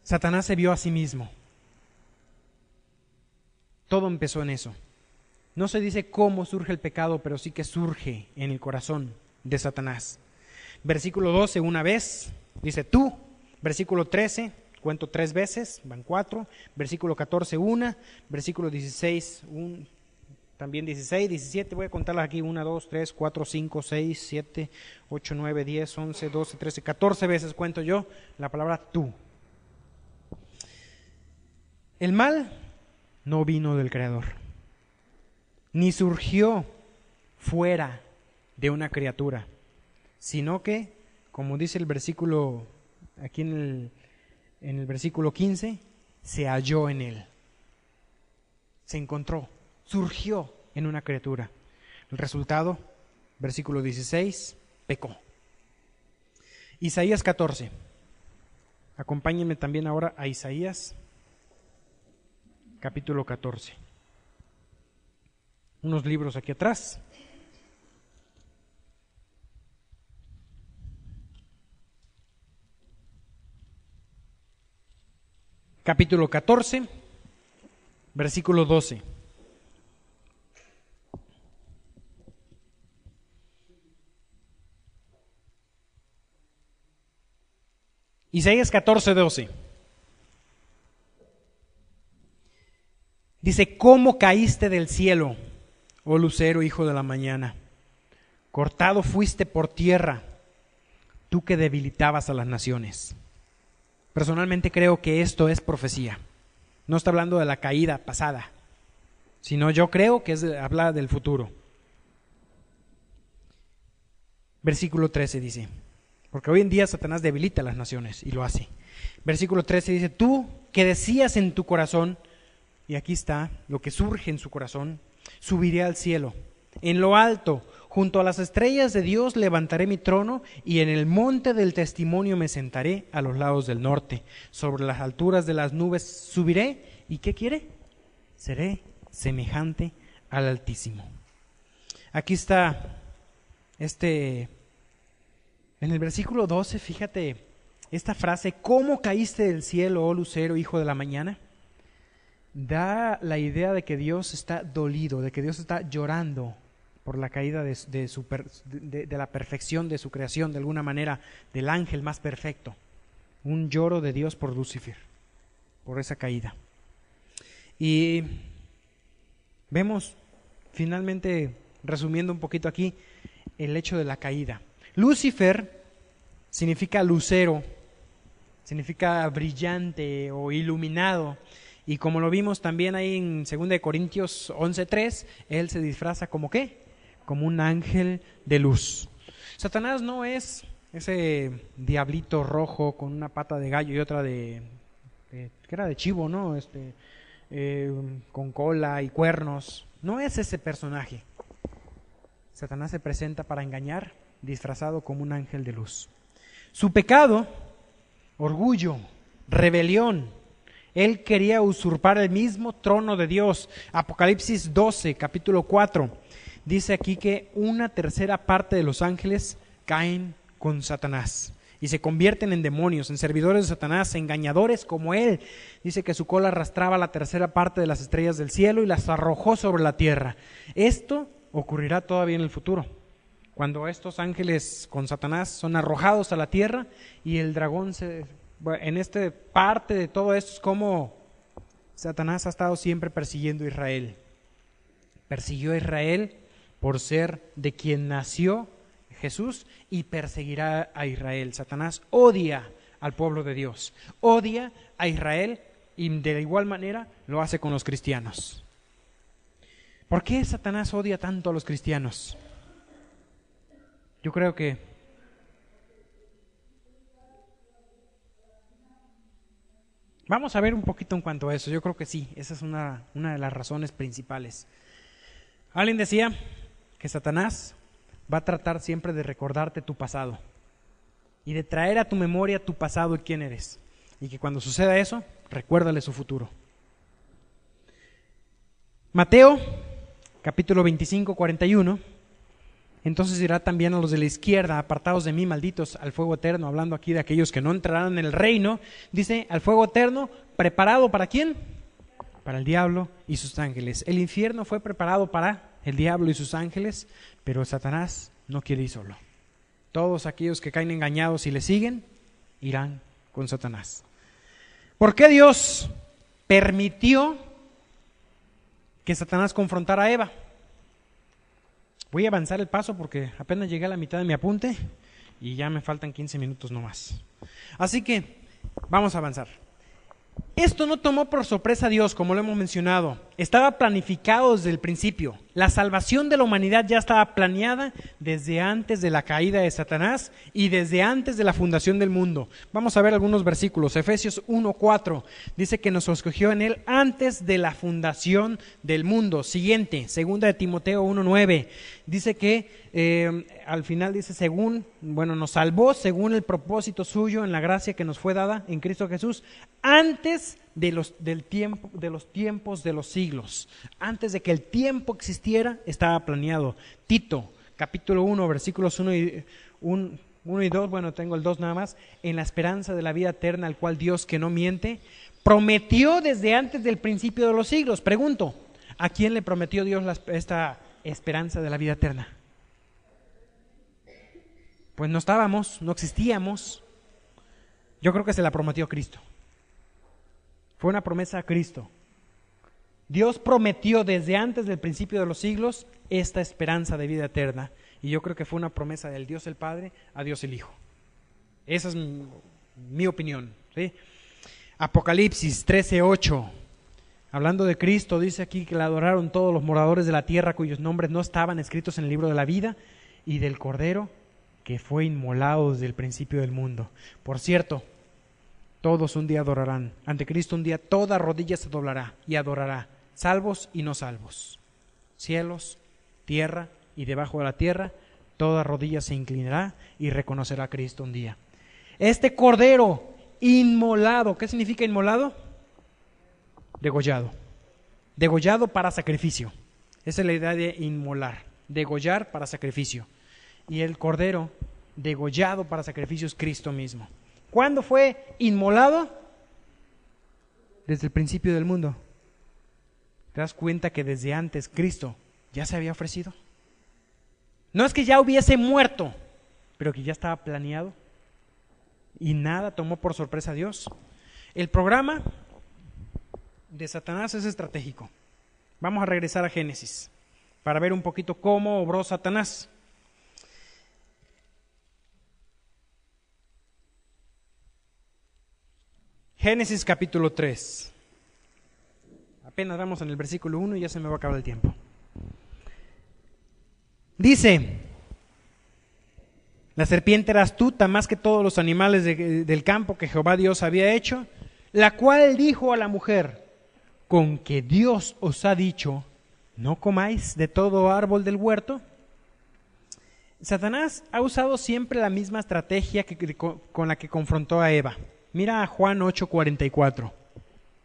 Satanás se vio a sí mismo. Todo empezó en eso. No se dice cómo surge el pecado, pero sí que surge en el corazón de Satanás. Versículo 12, una vez, dice tú. Versículo 13, cuento 3 veces, van 4. Versículo 14, una. Versículo 16, también 16, 17, voy a contarlas aquí, 1, 2, 3, 4, 5, 6, 7, 8, 9, 10, 11, 12, 13, 14 veces cuento yo la palabra tú. El mal no vino del Creador, ni surgió fuera de una criatura, sino que, como dice el versículo, aquí en el versículo 15, se halló en él, se encontró, surgió en una criatura. El resultado, versículo 16, pecó. Isaías 14. Acompáñenme también ahora a Isaías, capítulo 14. Unos libros aquí atrás. capítulo 14, versículo 12. Isaías 14, 12. Dice: ¿cómo caíste del cielo, oh lucero, hijo de la mañana? Cortado fuiste por tierra, tú que debilitabas a las naciones. Personalmente creo que esto es profecía. No está hablando de la caída pasada, sino yo creo que habla del futuro. Versículo 13 dice, porque hoy en día Satanás debilita a las naciones y lo hace. Versículo 13 dice: tú que decías en tu corazón, y aquí está lo que surge en su corazón, subiré al cielo, en lo alto, junto a las estrellas de Dios levantaré mi trono, y en el monte del testimonio me sentaré a los lados del norte. Sobre las alturas de las nubes subiré, ¿y qué quiere? Seré semejante al Altísimo. Aquí está en el versículo 12, fíjate esta frase: ¿cómo caíste del cielo, oh lucero, hijo de la mañana? Da la idea de que Dios está dolido, de que Dios está llorando por la caída de la perfección de su creación, de alguna manera, del ángel más perfecto. Un lloro de Dios por Lucifer, por esa caída. Y vemos, finalmente, resumiendo un poquito aquí, el hecho de la caída. Lucifer significa lucero, significa brillante o iluminado. Y como lo vimos también ahí en 2 Corintios 11:3, él se disfraza como ¿qué? Como un ángel de luz. Satanás no es ese diablito rojo con una pata de gallo y otra que era de chivo, ¿no? Con cola y cuernos. No es ese personaje. Satanás se presenta para engañar, disfrazado como un ángel de luz. Su pecado, orgullo, rebelión. Él quería usurpar el mismo trono de Dios. Apocalipsis 12, capítulo 4, dice aquí que 1/3 parte de los ángeles caen con Satanás y se convierten en demonios, en servidores de Satanás, engañadores como él. Dice que su cola arrastraba la 1/3 parte de las estrellas del cielo y las arrojó sobre la tierra. Esto ocurrirá todavía en el futuro, cuando estos ángeles con Satanás son arrojados a la tierra y el dragón en esta parte de todo esto es como Satanás ha estado siempre persiguiendo a Israel. Persiguió a Israel por ser de quien nació Jesús y perseguirá a Israel. Satanás odia al pueblo de Dios, odia a Israel y de igual manera lo hace con los cristianos. ¿Por qué Satanás odia tanto a los cristianos? Yo creo que vamos a ver un poquito en cuanto a eso. Yo creo que sí, esa es una de las razones principales. Alguien decía que Satanás va a tratar siempre de recordarte tu pasado y de traer a tu memoria tu pasado y quién eres. Y que cuando suceda eso, recuérdale su futuro. Mateo, capítulo 25, 41. Entonces dirá también a los de la izquierda: apartados de mí, malditos, al fuego eterno, hablando aquí de aquellos que no entrarán en el reino. Dice, al fuego eterno, ¿preparado para quién? Para el diablo y sus ángeles. El infierno fue preparado para el diablo y sus ángeles, pero Satanás no quiere ir solo. Todos aquellos que caen engañados y le siguen, irán con Satanás. ¿Por qué Dios permitió que Satanás confrontara a Eva? Voy a avanzar el paso porque apenas llegué a la mitad de mi apunte y ya me faltan 15 minutos nomás. Así que vamos a avanzar. Esto no tomó por sorpresa a Dios, como lo hemos mencionado. Estaba planificado desde el principio. La salvación de la humanidad ya estaba planeada desde antes de la caída de Satanás y desde antes de la fundación del mundo. Vamos a ver algunos versículos. Efesios 1:4 dice que nos escogió en él antes de la fundación del mundo. Siguiente, 2 de Timoteo 1:9 dice que al final dice nos salvó según el propósito suyo en la gracia que nos fue dada en Cristo Jesús antes de los tiempos de los siglos. Antes de que el tiempo existiera, estaba planeado. Tito, capítulo 1, versículos 1 y 2, tengo el 2 nada más. En la esperanza de la vida eterna, al cual Dios, que no miente, prometió desde antes del principio de los siglos. Pregunto, ¿a quién le prometió Dios esta esperanza de la vida eterna? Pues no estábamos, no existíamos. Yo creo que se la prometió a Cristo. Fue una promesa a Cristo. Dios prometió desde antes del principio de los siglos esta esperanza de vida eterna. Y yo creo que fue una promesa del Dios el Padre a Dios el Hijo. Esa es mi opinión, ¿sí? Apocalipsis 13:8. Hablando de Cristo, dice aquí que le adoraron todos los moradores de la tierra cuyos nombres no estaban escritos en el libro de la vida y del Cordero que fue inmolado desde el principio del mundo. Por cierto, todos un día adorarán. Ante Cristo un día toda rodilla se doblará y adorará, salvos y no salvos. Cielos, tierra y debajo de la tierra, toda rodilla se inclinará y reconocerá a Cristo un día. Este Cordero inmolado, ¿qué significa inmolado? Degollado. Degollado para sacrificio. Esa es la idea de inmolar, degollar para sacrificio. Y el Cordero degollado para sacrificio es Cristo mismo. ¿Cuándo fue inmolado? Desde el principio del mundo. ¿Te das cuenta que desde antes Cristo ya se había ofrecido? No es que ya hubiese muerto, pero que ya estaba planeado y nada tomó por sorpresa a Dios. El programa de Satanás es estratégico. Vamos a regresar a Génesis para ver un poquito cómo obró Satanás. Génesis capítulo 3. Apenas vamos en el versículo 1 y ya se me va a acabar el tiempo. Dice: la serpiente era astuta más que todos los animales del campo que Jehová Dios había hecho, la cual dijo a la mujer: ¿con que Dios os ha dicho, no comáis de todo árbol del huerto? Satanás ha usado siempre la misma estrategia con la que confrontó a Eva. Mira a Juan 8:44.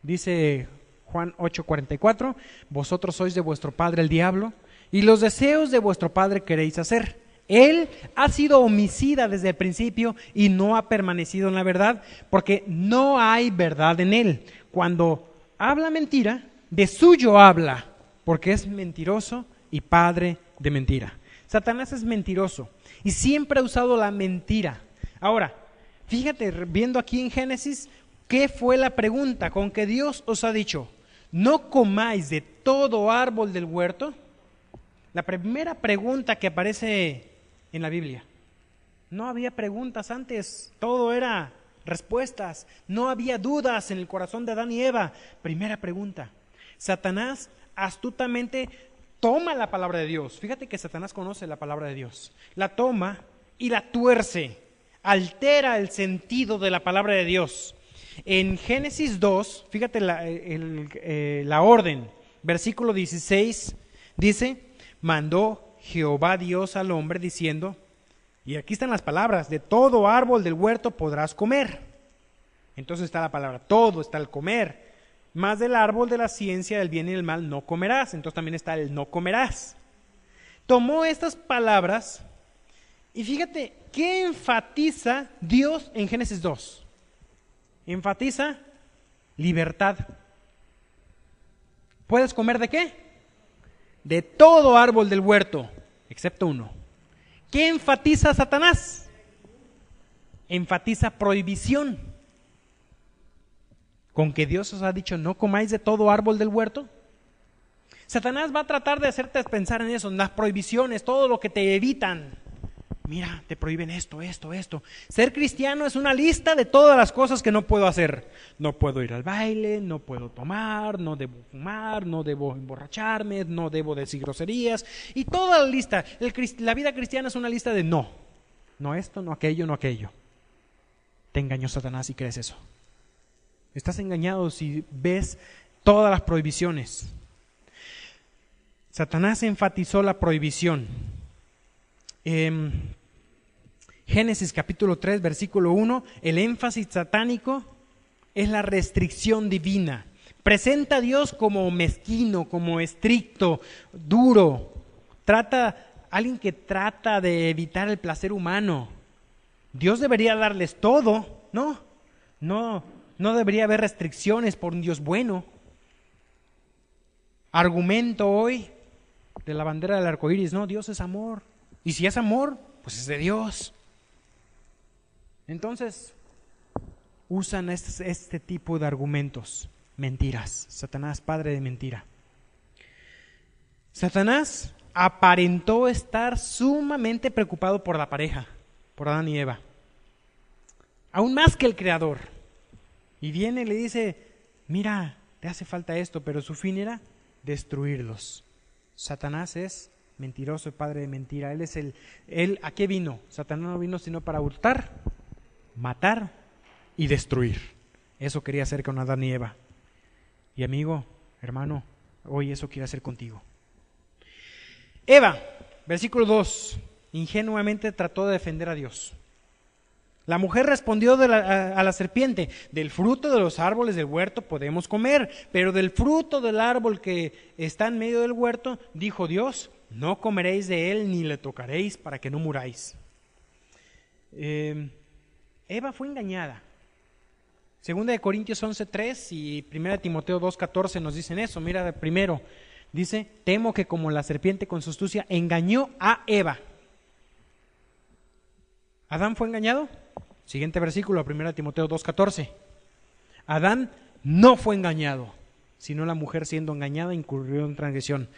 Dice Juan 8:44: vosotros sois de vuestro padre el diablo, y los deseos de vuestro padre queréis hacer. Él ha sido homicida desde el principio y no ha permanecido en la verdad, porque no hay verdad en él. Cuando habla mentira, de suyo habla, porque es mentiroso y padre de mentira. Satanás es mentiroso y siempre ha usado la mentira. Ahora, fíjate, viendo aquí en Génesis, ¿qué fue la pregunta? ¿Con que Dios os ha dicho, no comáis de todo árbol del huerto? La primera pregunta que aparece en la Biblia. No había preguntas antes, todo era respuestas. No había dudas en el corazón de Adán y Eva. Primera pregunta. Satanás astutamente toma la palabra de Dios. Fíjate que Satanás conoce la palabra de Dios. La toma y la tuerce. Altera el sentido de la palabra de Dios. En Génesis 2, fíjate la orden, versículo 16, dice: mandó Jehová Dios al hombre diciendo, y aquí están las palabras, de todo árbol del huerto podrás comer. Entonces está la palabra todo, está el comer, más del árbol de la ciencia del bien y del mal no comerás. Entonces también está el no comerás. Tomó estas palabras y fíjate, ¿qué enfatiza Dios en Génesis 2? Enfatiza libertad. ¿Puedes comer de qué? De todo árbol del huerto, excepto uno. ¿Qué enfatiza Satanás? Enfatiza prohibición. ¿Con que Dios os ha dicho no comáis de todo árbol del huerto? Satanás va a tratar de hacerte pensar en eso, en las prohibiciones, todo lo que te evitan. Mira, te prohíben esto. Ser cristiano es una lista de todas las cosas que no puedo hacer. No puedo ir al baile, no puedo tomar, no debo fumar, no debo emborracharme, no debo decir groserías. Y toda la lista, la vida cristiana es una lista de no. No esto, no aquello, no aquello. Te engañó Satanás si crees eso. Estás engañado si ves todas las prohibiciones. Satanás enfatizó la prohibición. Génesis capítulo 3, versículo 1, el énfasis satánico es la restricción divina. Presenta a Dios como mezquino, como estricto, duro. Alguien que trata de evitar el placer humano. Dios debería darles todo, no No debería haber restricciones por un Dios bueno. Argumento hoy de la bandera del arco iris, no, Dios es amor. Y si es amor, pues es de Dios. Entonces, usan este tipo de argumentos, mentiras. Satanás, padre de mentira. Satanás aparentó estar sumamente preocupado por la pareja, por Adán y Eva, aún más que el Creador. Y viene y le dice, mira, te hace falta esto, pero su fin era destruirlos. Satanás es mentiroso y padre de mentira. Él ¿a qué vino? Satanás no vino sino para hurtar, matar y destruir. Eso quería hacer con Adán y Eva. Y amigo, hermano, hoy eso quiere hacer contigo. Eva, versículo 2, ingenuamente trató de defender a Dios. La mujer respondió a la serpiente, del fruto de los árboles del huerto podemos comer, pero del fruto del árbol que está en medio del huerto, dijo Dios, no comeréis de él ni le tocaréis para que no muráis. Eva fue engañada. Segunda de Corintios 11:3 y Primera de Timoteo 2:14 nos dicen eso. Mira, primero dice, temo que como la serpiente con su astucia engañó a Eva. ¿Adán fue engañado? Siguiente versículo, 1 Timoteo 2:14. Adán no fue engañado, sino la mujer siendo engañada incurrió en transgresión.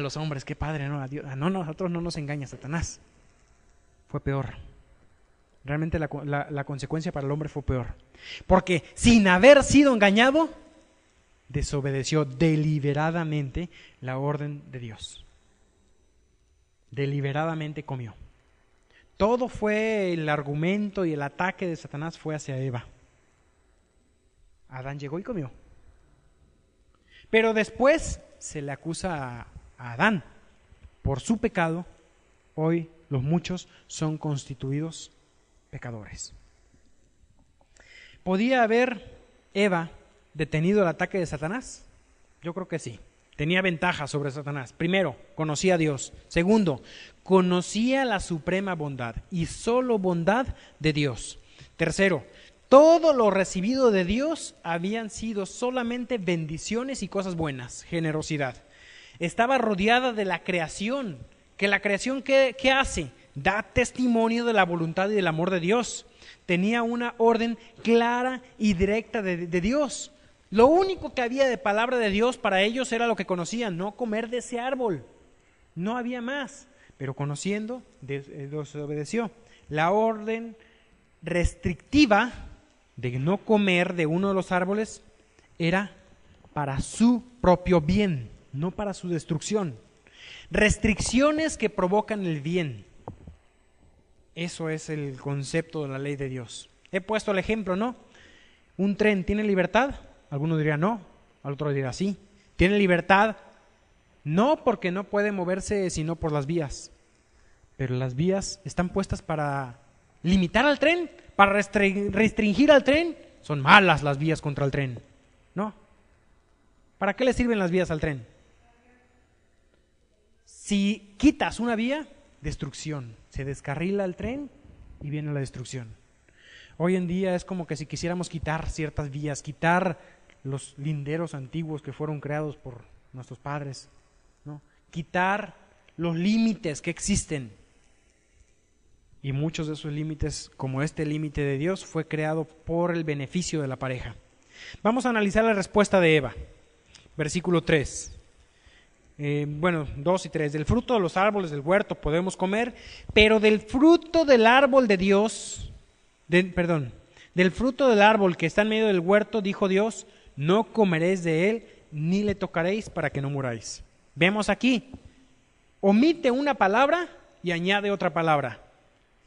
Los hombres, qué padre, ¿no? No, nosotros no nos engaña Satanás. Fue peor. Realmente la consecuencia para el hombre fue peor. Porque sin haber sido engañado, desobedeció deliberadamente la orden de Dios. Deliberadamente comió. Todo fue el argumento y el ataque de Satanás fue hacia Eva. Adán llegó y comió. Pero después se le acusa a Adán. Por su pecado, hoy los muchos son constituidos pecadores. ¿Podía haber Eva detenido el ataque de Satanás? Yo creo que sí. Tenía ventaja sobre Satanás. Primero, conocía a Dios. Segundo, conocía la suprema bondad y solo bondad de Dios. Tercero, todo lo recibido de Dios habían sido solamente bendiciones y cosas buenas, generosidad. Estaba rodeada de la creación, que la creación ¿qué hace? Da testimonio de la voluntad y del amor de Dios. Tenía una orden clara y directa de Dios. Lo único que había de palabra de Dios para ellos era lo que conocían, no comer de ese árbol. No había más, pero conociendo, desobedeció. La orden restrictiva de no comer de uno de los árboles era para su propio bien, no para su destrucción. Restricciones que provocan el bien. Eso es el concepto de la ley de Dios. He puesto el ejemplo, ¿no? ¿Un tren tiene libertad? Algunos dirían no, al otro dirá sí. ¿Tiene libertad? No, porque no puede moverse sino por las vías. Pero las vías están puestas para limitar al tren, para restringir al tren. Son malas las vías contra el tren, ¿no? ¿Para qué le sirven las vías al tren? Si quitas una vía, destrucción. Se descarrila el tren y viene la destrucción. Hoy en día es como que si quisiéramos quitar ciertas vías, quitar los linderos antiguos que fueron creados por nuestros padres, ¿no? Quitar los límites que existen. Y muchos de esos límites, como este límite de Dios, fue creado por el beneficio de la pareja. Vamos a analizar la respuesta de Eva. Versículo 3. 2 y 3. Del fruto de los árboles del huerto podemos comer, pero del fruto del árbol de Dios, del fruto del árbol que está en medio del huerto, dijo Dios, no comeréis de él, ni le tocaréis para que no muráis. Vemos aquí, omite una palabra y añade otra palabra.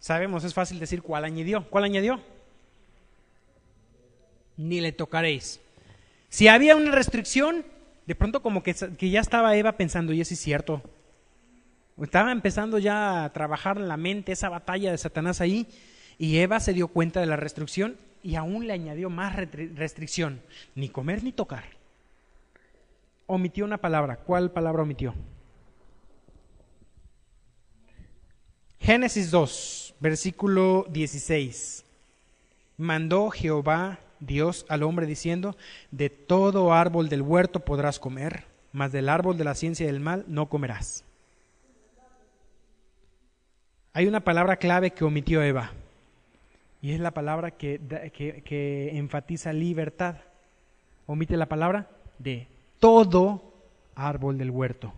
Sabemos, es fácil decir cuál añadió. ¿Cuál añadió? Ni le tocaréis. Si había una restricción, de pronto como que ya estaba Eva pensando, y eso es cierto. Estaba empezando ya a trabajar en la mente esa batalla de Satanás ahí, y Eva se dio cuenta de la restricción y aún le añadió más restricción. Ni comer ni tocar. Omitió una palabra. ¿Cuál palabra omitió? Génesis 2, versículo 16. Mandó Jehová Dios al hombre diciendo: de todo árbol del huerto podrás comer, mas del árbol de la ciencia del mal no comerás. Hay una palabra clave que omitió Eva, y es la palabra que enfatiza libertad. Omite la palabra de todo árbol del huerto.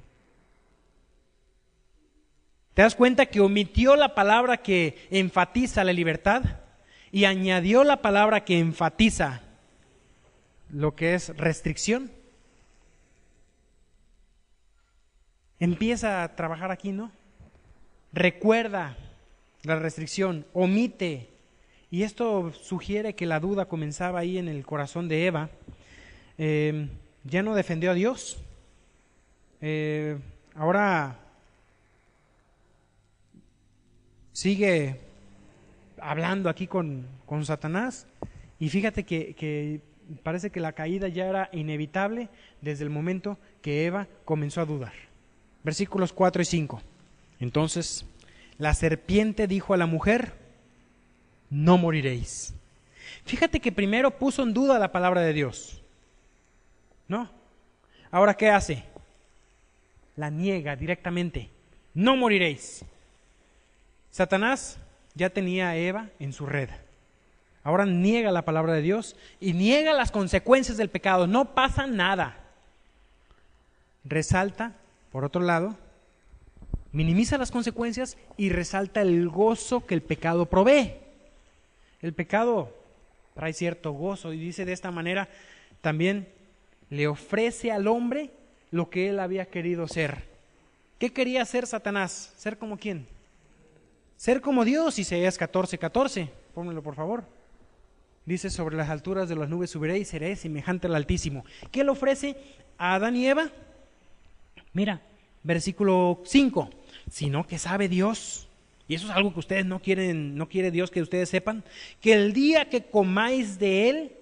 ¿Te das cuenta que omitió la palabra que enfatiza la libertad y añadió la palabra que enfatiza lo que es restricción? Empieza a trabajar aquí, ¿no? Recuerda la restricción, omite. Y esto sugiere que la duda comenzaba ahí en el corazón de Eva. Ya no defendió a Dios. Ahora sigue hablando aquí con Satanás. Y fíjate que parece que la caída ya era inevitable desde el momento que Eva comenzó a dudar. Versículos 4 y 5. Entonces la serpiente dijo a la mujer: no moriréis. Fíjate que primero puso en duda la palabra de Dios, ¿no? Ahora, ¿qué hace? La niega directamente. No moriréis. Satanás ya tenía a Eva en su red. Ahora niega la palabra de Dios y niega las consecuencias del pecado. No pasa nada. Resalta, por otro lado, minimiza las consecuencias y resalta el gozo que el pecado provee. El pecado trae cierto gozo, y dice de esta manera: también le ofrece al hombre lo que él había querido ser. ¿Qué quería ser Satanás? ¿Ser como quién? Ser como Dios. Isaías 14:14, pónmelo por favor. Dice: sobre las alturas de las nubes subiré y seré semejante al Altísimo. ¿Qué le ofrece a Adán y Eva? Mira, versículo 5. Sino que sabe Dios, y eso es algo que ustedes no quiere Dios que ustedes sepan, que el día que comáis de él,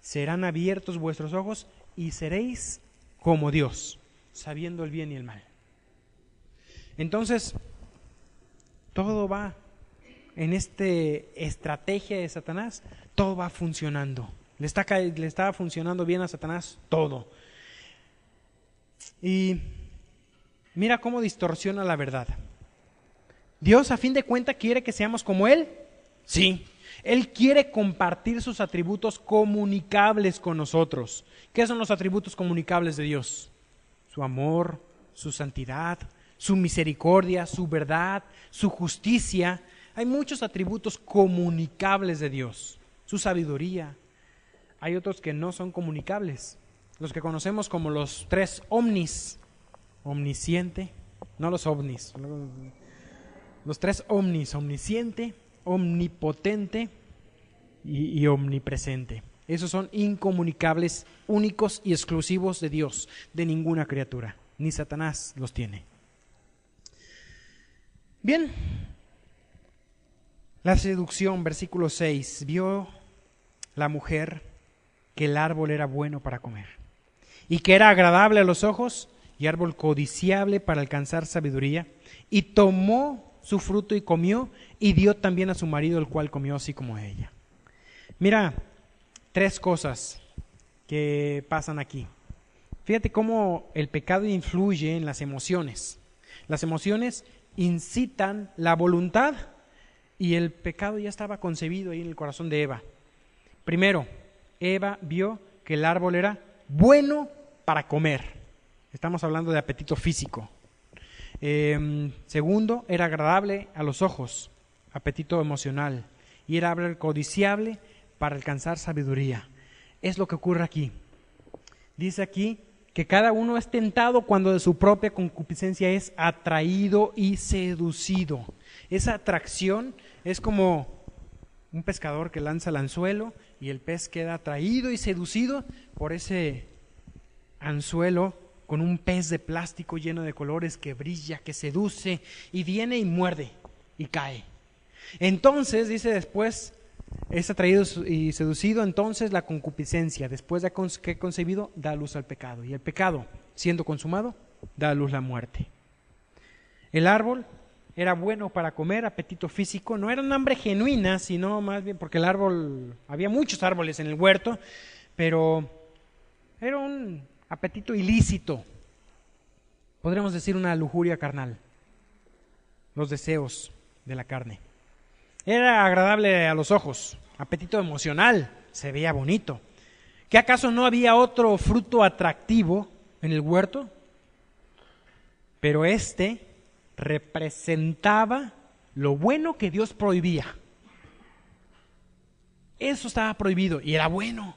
serán abiertos vuestros ojos y seréis como Dios, sabiendo el bien y el mal. Entonces, todo va en esta estrategia de Satanás, todo va funcionando. Le está funcionando bien a Satanás todo. Y mira cómo distorsiona la verdad. Dios, a fin de cuentas, quiere que seamos como Él. Sí. Él quiere compartir sus atributos comunicables con nosotros. ¿Qué son los atributos comunicables de Dios? Su amor, su santidad, su misericordia, su verdad, su justicia. Hay muchos atributos comunicables de Dios. Su sabiduría. Hay otros que no son comunicables. Los que conocemos como los tres omnis. Omnisciente, no los ovnis. Los tres omnis: omnisciente, omnipotente y omnipresente. Esos son incomunicables, únicos y exclusivos de Dios, de ninguna criatura. Ni Satanás los tiene. Bien. La seducción, versículo 6. Vio la mujer que el árbol era bueno para comer y que era agradable a los ojos y árbol codiciable para alcanzar sabiduría, y tomó su fruto y comió, y dio también a su marido, el cual comió así como ella. Mira, tres cosas que pasan aquí. Fíjate cómo el pecado influye en las emociones. Las emociones incitan la voluntad, y el pecado ya estaba concebido ahí en el corazón de Eva. Primero, Eva vio que el árbol era bueno para comer. Estamos hablando de apetito físico. Segundo, era agradable a los ojos, apetito emocional. Y era codiciable para alcanzar sabiduría. Es lo que ocurre aquí. Dice aquí que cada uno es tentado cuando de su propia concupiscencia es atraído y seducido. Esa atracción es como un pescador que lanza el anzuelo y el pez queda atraído y seducido por ese anzuelo con un pez de plástico lleno de colores que brilla, que seduce, y viene y muerde y cae. Entonces, dice después, es atraído y seducido, entonces la concupiscencia, después de que he concebido, da luz al pecado. Y el pecado, siendo consumado, da a luz la muerte. El árbol era bueno para comer, apetito físico, no era un hambre genuina, sino más bien porque el árbol, había muchos árboles en el huerto, pero era un apetito ilícito, podríamos decir una lujuria carnal, los deseos de la carne. Era agradable a los ojos, apetito emocional, se veía bonito. ¿Qué acaso no había otro fruto atractivo en el huerto? Pero este representaba lo bueno que Dios prohibía. Eso estaba prohibido y era bueno,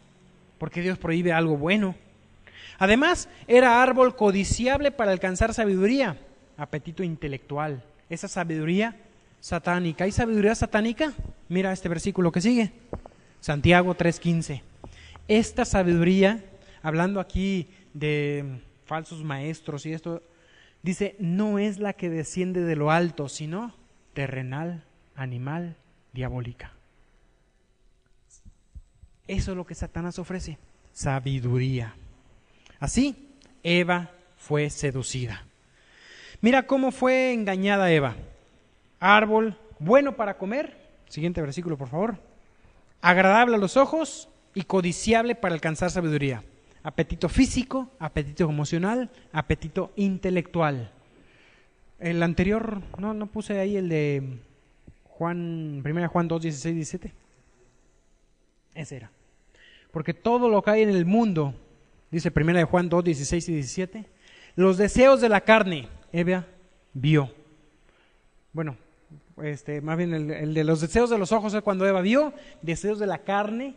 porque Dios prohíbe algo bueno. Además, era árbol codiciable para alcanzar sabiduría, apetito intelectual. Esa sabiduría satánica. ¿Hay sabiduría satánica? Mira este versículo que sigue, Santiago 3:15. Esta sabiduría, hablando aquí de falsos maestros y esto, dice, no es la que desciende de lo alto, sino terrenal, animal, diabólica. Eso es lo que Satanás ofrece, sabiduría. Así, Eva fue seducida. Mira cómo fue engañada Eva. Árbol bueno para comer, siguiente versículo por favor, agradable a los ojos y codiciable para alcanzar sabiduría. Apetito físico, apetito emocional, apetito intelectual. El anterior, no puse ahí el de Juan, 1 Juan 2, 16, 17. Ese era. Porque todo lo que hay en el mundo, dice 1 Juan 2, 16 y 17, los deseos de la carne, Eva vio. Bueno, más bien el de los deseos de los ojos es cuando Eva vio, deseos de la carne,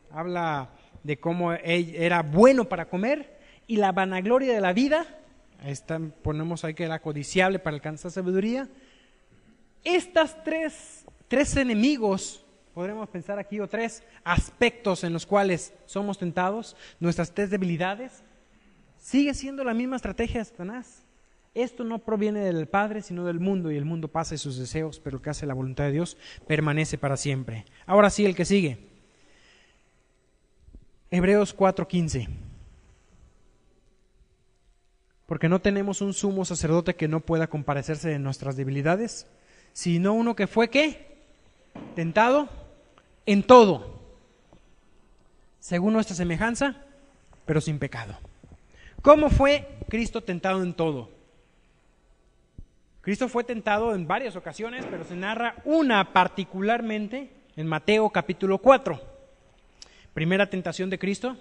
habla de cómo era bueno para comer, y la vanagloria de la vida, ponemos ahí que era codiciable para alcanzar sabiduría. Estas tres enemigos, podremos pensar aquí, o tres aspectos en los cuales somos tentados, nuestras tres debilidades, sigue siendo la misma estrategia de Satanás. Esto no proviene del Padre, sino del mundo, y el mundo pasa sus deseos, pero el que hace la voluntad de Dios permanece para siempre. Ahora sí, el que sigue. Hebreos 4:15. Porque no tenemos un sumo sacerdote que no pueda compadecerse de nuestras debilidades, sino uno que fue, ¿qué? Tentado en todo, según nuestra semejanza, pero sin pecado. ¿Cómo fue Cristo tentado en todo? Cristo fue tentado en varias ocasiones, pero se narra una particularmente en Mateo capítulo 4. Primera tentación de Cristo.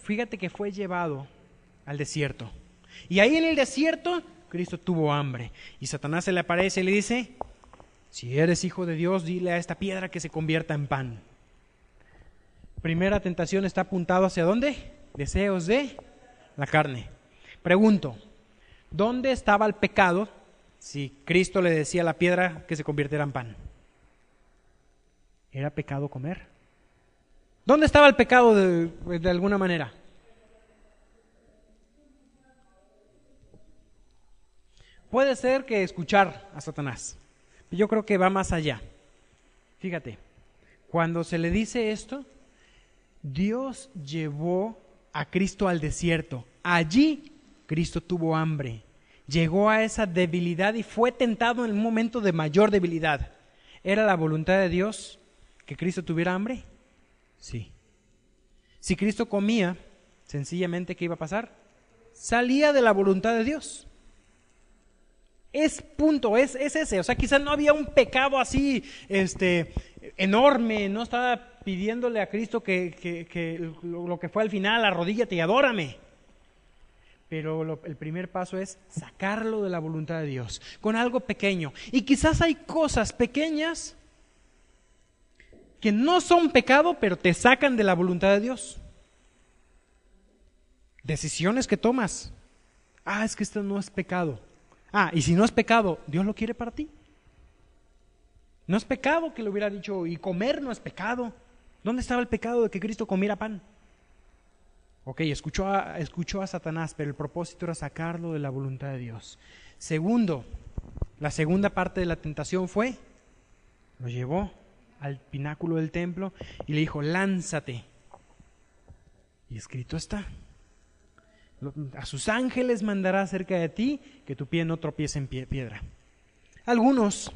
Fíjate que fue llevado al desierto. Y ahí en el desierto, Cristo tuvo hambre. Y Satanás se le aparece y le dice, si eres hijo de Dios, dile a esta piedra que se convierta en pan. Primera tentación está apuntado ¿hacia dónde? Deseos de la carne. Pregunto, ¿dónde estaba el pecado si Cristo le decía a la piedra que se convirtiera en pan? ¿Era pecado comer? ¿Dónde estaba el pecado de alguna manera? Puede ser que escuchar a Satanás. Yo creo que va más allá. Fíjate, cuando se le dice esto, Dios llevó a Cristo al desierto. Allí Cristo tuvo hambre. Llegó a esa debilidad y fue tentado en un momento de mayor debilidad. ¿Era la voluntad de Dios que Cristo tuviera hambre? Sí. Si Cristo comía, sencillamente, ¿qué iba a pasar? Salía de la voluntad de Dios. Es ese. O sea, quizás no había un pecado así enorme. No estaba pidiéndole a Cristo que lo que fue al final, arrodíllate y adórame. Pero el primer paso es sacarlo de la voluntad de Dios, con algo pequeño. Y quizás hay cosas pequeñas que no son pecado, pero te sacan de la voluntad de Dios. Decisiones que tomas. Es que esto no es pecado. Y si no es pecado, ¿Dios lo quiere para ti? No es pecado que le hubiera dicho, y comer no es pecado. ¿Dónde estaba el pecado de que Cristo comiera pan? Ok, escuchó a Satanás, pero el propósito era sacarlo de la voluntad de Dios. Segundo, la segunda parte de la tentación fue, lo llevó al pináculo del templo y le dijo, lánzate. Y escrito está. A sus ángeles mandará cerca de ti, que tu pie no tropiece en piedra. Algunos,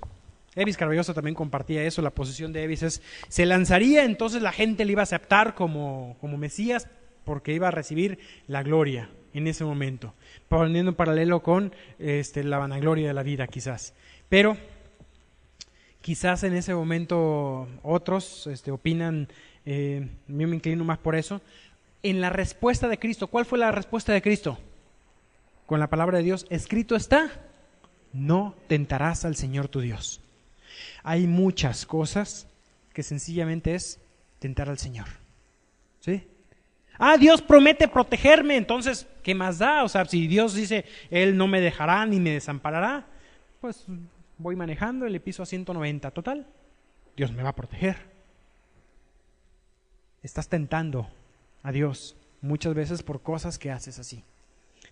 Evis Carballosa también compartía eso, la posición de Evis es, se lanzaría, entonces la gente le iba a aceptar como Mesías, porque iba a recibir la gloria en ese momento, poniendo en paralelo con la vanagloria de la vida quizás. Pero quizás en ese momento otros opinan, yo me inclino más por eso, en la respuesta de Cristo. ¿Cuál fue la respuesta de Cristo? Con la palabra de Dios, escrito está, no tentarás al Señor tu Dios. Hay muchas cosas que sencillamente es tentar al Señor. ¿Sí? Dios promete protegerme, entonces, ¿qué más da? O sea, si Dios dice, Él no me dejará ni me desamparará, pues voy manejando y le piso a 190, total, Dios me va a proteger. Estás tentando a Dios muchas veces por cosas que haces así.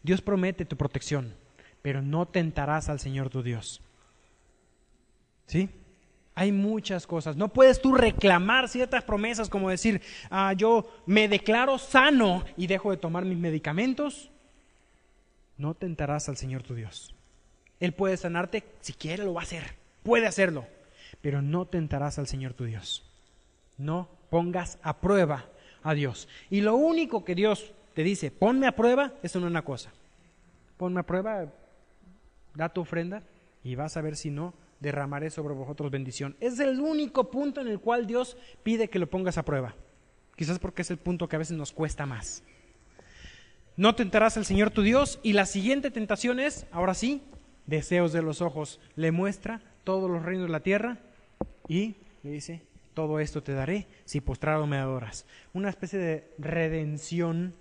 Dios promete tu protección, pero no tentarás al Señor tu Dios. ¿Sí? Hay muchas cosas. No puedes tú reclamar ciertas promesas como decir, yo me declaro sano y dejo de tomar mis medicamentos. No tentarás al Señor tu Dios. Él puede sanarte, si quiere lo va a hacer, puede hacerlo, pero no tentarás al Señor tu Dios. No pongas a prueba a Dios. Y lo único que Dios te dice, ponme a prueba, es una cosa. Ponme a prueba, da tu ofrenda y vas a ver si no derramaré sobre vosotros bendición. Es el único punto en el cual Dios pide que lo pongas a prueba. Quizás porque es el punto que a veces nos cuesta más. No tentarás al Señor tu Dios. Y la siguiente tentación es, ahora sí, deseos de los ojos. Le muestra todos los reinos de la tierra y le dice, todo esto te daré si postrado me adoras. Una especie de redención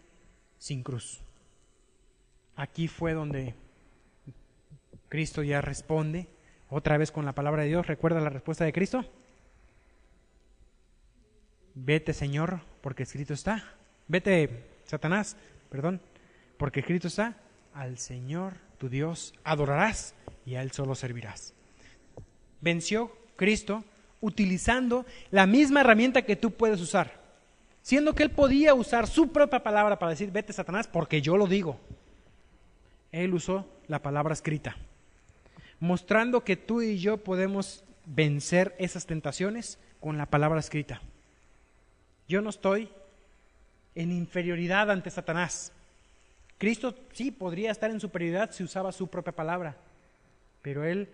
sin cruz. Aquí fue donde Cristo ya responde otra vez con la palabra de Dios. ¿Recuerda la respuesta de Cristo? Vete, Señor, porque escrito está. Vete, Satanás, perdón, porque escrito está, al Señor tu Dios adorarás y a Él solo servirás. Venció Cristo utilizando la misma herramienta que tú puedes usar, siendo que Él podía usar su propia palabra para decir, vete, Satanás, porque yo lo digo. Él usó la palabra escrita, mostrando que tú y yo podemos vencer esas tentaciones con la palabra escrita. Yo no estoy en inferioridad ante Satanás. Cristo sí podría estar en superioridad si usaba su propia palabra, pero Él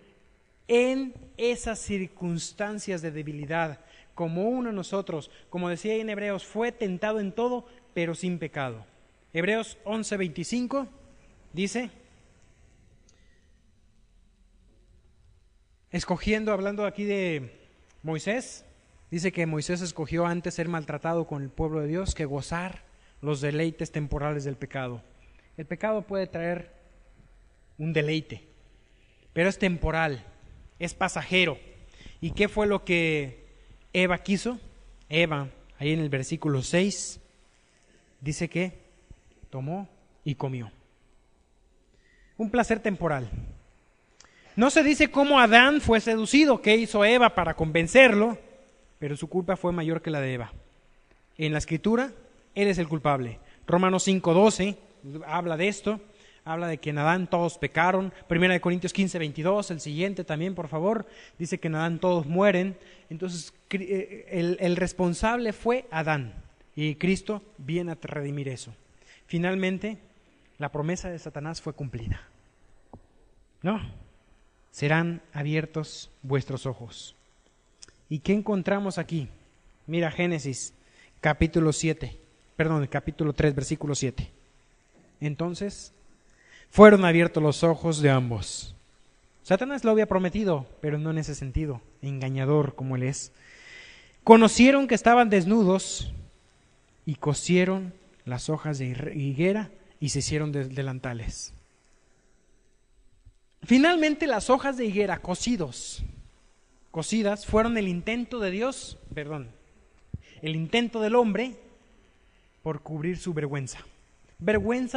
en esas circunstancias de debilidad, como uno de nosotros, como decía en Hebreos, fue tentado en todo, pero sin pecado. Hebreos 11:25 dice, escogiendo, hablando aquí de Moisés, dice que Moisés escogió antes ser maltratado con el pueblo de Dios que gozar los deleites temporales del pecado. El pecado puede traer un deleite, pero es temporal, es pasajero. ¿Y qué fue lo que Eva quiso? Eva, ahí en el versículo 6, dice que tomó y comió. Un placer temporal. No se dice cómo Adán fue seducido, qué hizo Eva para convencerlo, pero su culpa fue mayor que la de Eva. En la Escritura, él es el culpable. Romanos 5:12 habla de esto, habla de que en Adán todos pecaron. 1 Corintios 15:22, el siguiente también, por favor, dice que en Adán todos mueren. Entonces, el responsable fue Adán, y Cristo viene a redimir eso. Finalmente, la promesa de Satanás fue cumplida. ¿No? Serán abiertos vuestros ojos. ¿Y qué encontramos aquí? Mira Génesis, capítulo 3, versículo 7. Entonces, fueron abiertos los ojos de ambos. Satanás lo había prometido, pero no en ese sentido, engañador como él es. Conocieron que estaban desnudos y cosieron las hojas de higuera y se hicieron delantales. Finalmente las hojas de higuera cocidas fueron el intento de Dios, el intento del hombre por cubrir su vergüenza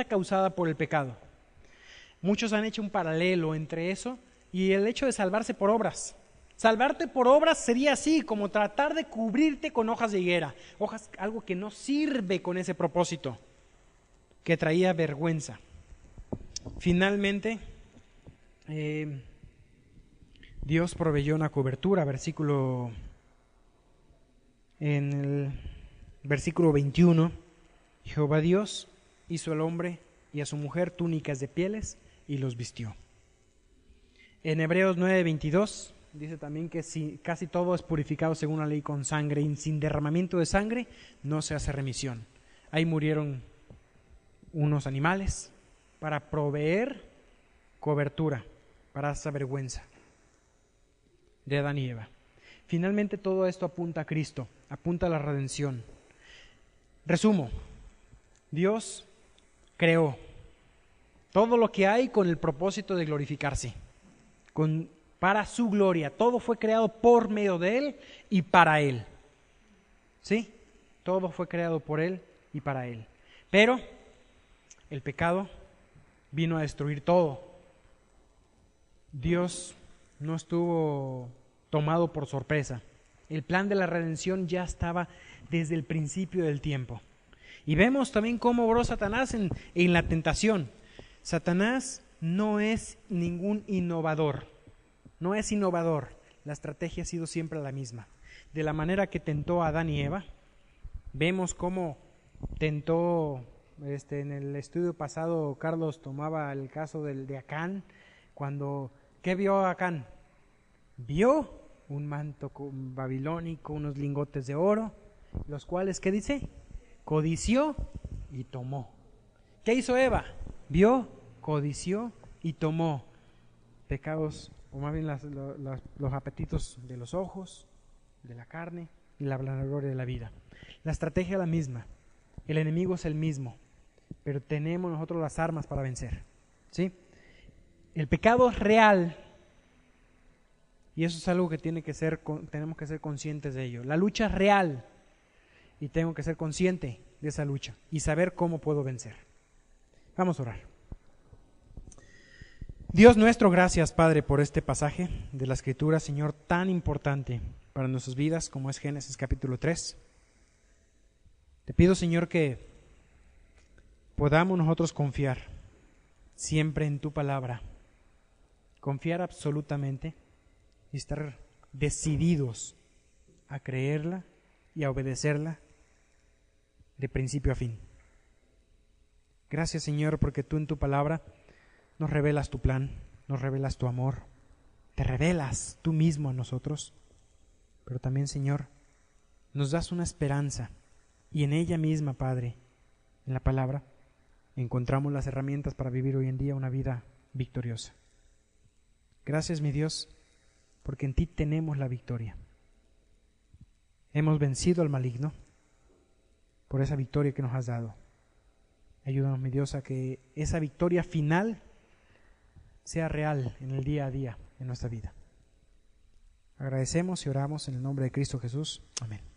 causada por el pecado. Muchos han hecho un paralelo entre eso y el hecho de salvarse por obras. Salvarte por obras sería así, como tratar de cubrirte con hojas de higuera, algo que no sirve con ese propósito. que traía vergüenza. Finalmente, Dios proveyó una cobertura, en el versículo 21, Jehová Dios hizo al hombre y a su mujer túnicas de pieles y los vistió. En Hebreos 9:22 dice también que si casi todo es purificado según la ley con sangre, y sin derramamiento de sangre no se hace remisión. Ahí murieron unos animales para proveer cobertura para esa vergüenza de Adán y Eva. Finalmente todo esto apunta a Cristo, apunta a la redención. Resumo, Dios creó todo lo que hay con el propósito de glorificarse, para su gloria. Todo fue creado por medio de Él y para Él. ¿Sí? Todo fue creado por Él y para Él. Pero el pecado vino a destruir todo. Dios no estuvo tomado por sorpresa. El plan de la redención ya estaba desde el principio del tiempo. Y vemos también cómo obró Satanás en la tentación. Satanás no es ningún innovador. No es innovador. La estrategia ha sido siempre la misma. De la manera que tentó a Adán y Eva, vemos cómo tentó, en el estudio pasado Carlos tomaba el caso de Acán, ¿qué vio Acán? Vio un manto babilónico, unos lingotes de oro, los cuales, ¿qué dice? Codició y tomó. ¿Qué hizo Eva? Vio, codició y tomó. Pecados, o más bien los apetitos de los ojos, de la carne y la vanagloria de la vida. La estrategia es la misma, el enemigo es el mismo, pero tenemos nosotros las armas para vencer. ¿Sí? El pecado es real. Y eso es algo que tenemos que ser conscientes de ello. La lucha es real y tengo que ser consciente de esa lucha y saber cómo puedo vencer. Vamos a orar. Dios nuestro, gracias Padre por este pasaje de la Escritura, Señor, tan importante para nuestras vidas como es Génesis capítulo 3. Te pido, Señor, que podamos nosotros confiar siempre en tu palabra, confiar absolutamente y estar decididos a creerla y a obedecerla de principio a fin. Gracias, Señor, porque tú en tu palabra nos revelas tu plan, nos revelas tu amor, te revelas tú mismo a nosotros, pero también, Señor, nos das una esperanza y en ella misma, Padre, en la palabra, encontramos las herramientas para vivir hoy en día una vida victoriosa. Gracias, mi Dios, porque en ti tenemos la victoria. Hemos vencido al maligno por esa victoria que nos has dado. Ayúdanos, mi Dios, a que esa victoria final sea real en el día a día en nuestra vida. Agradecemos y oramos en el nombre de Cristo Jesús. Amén.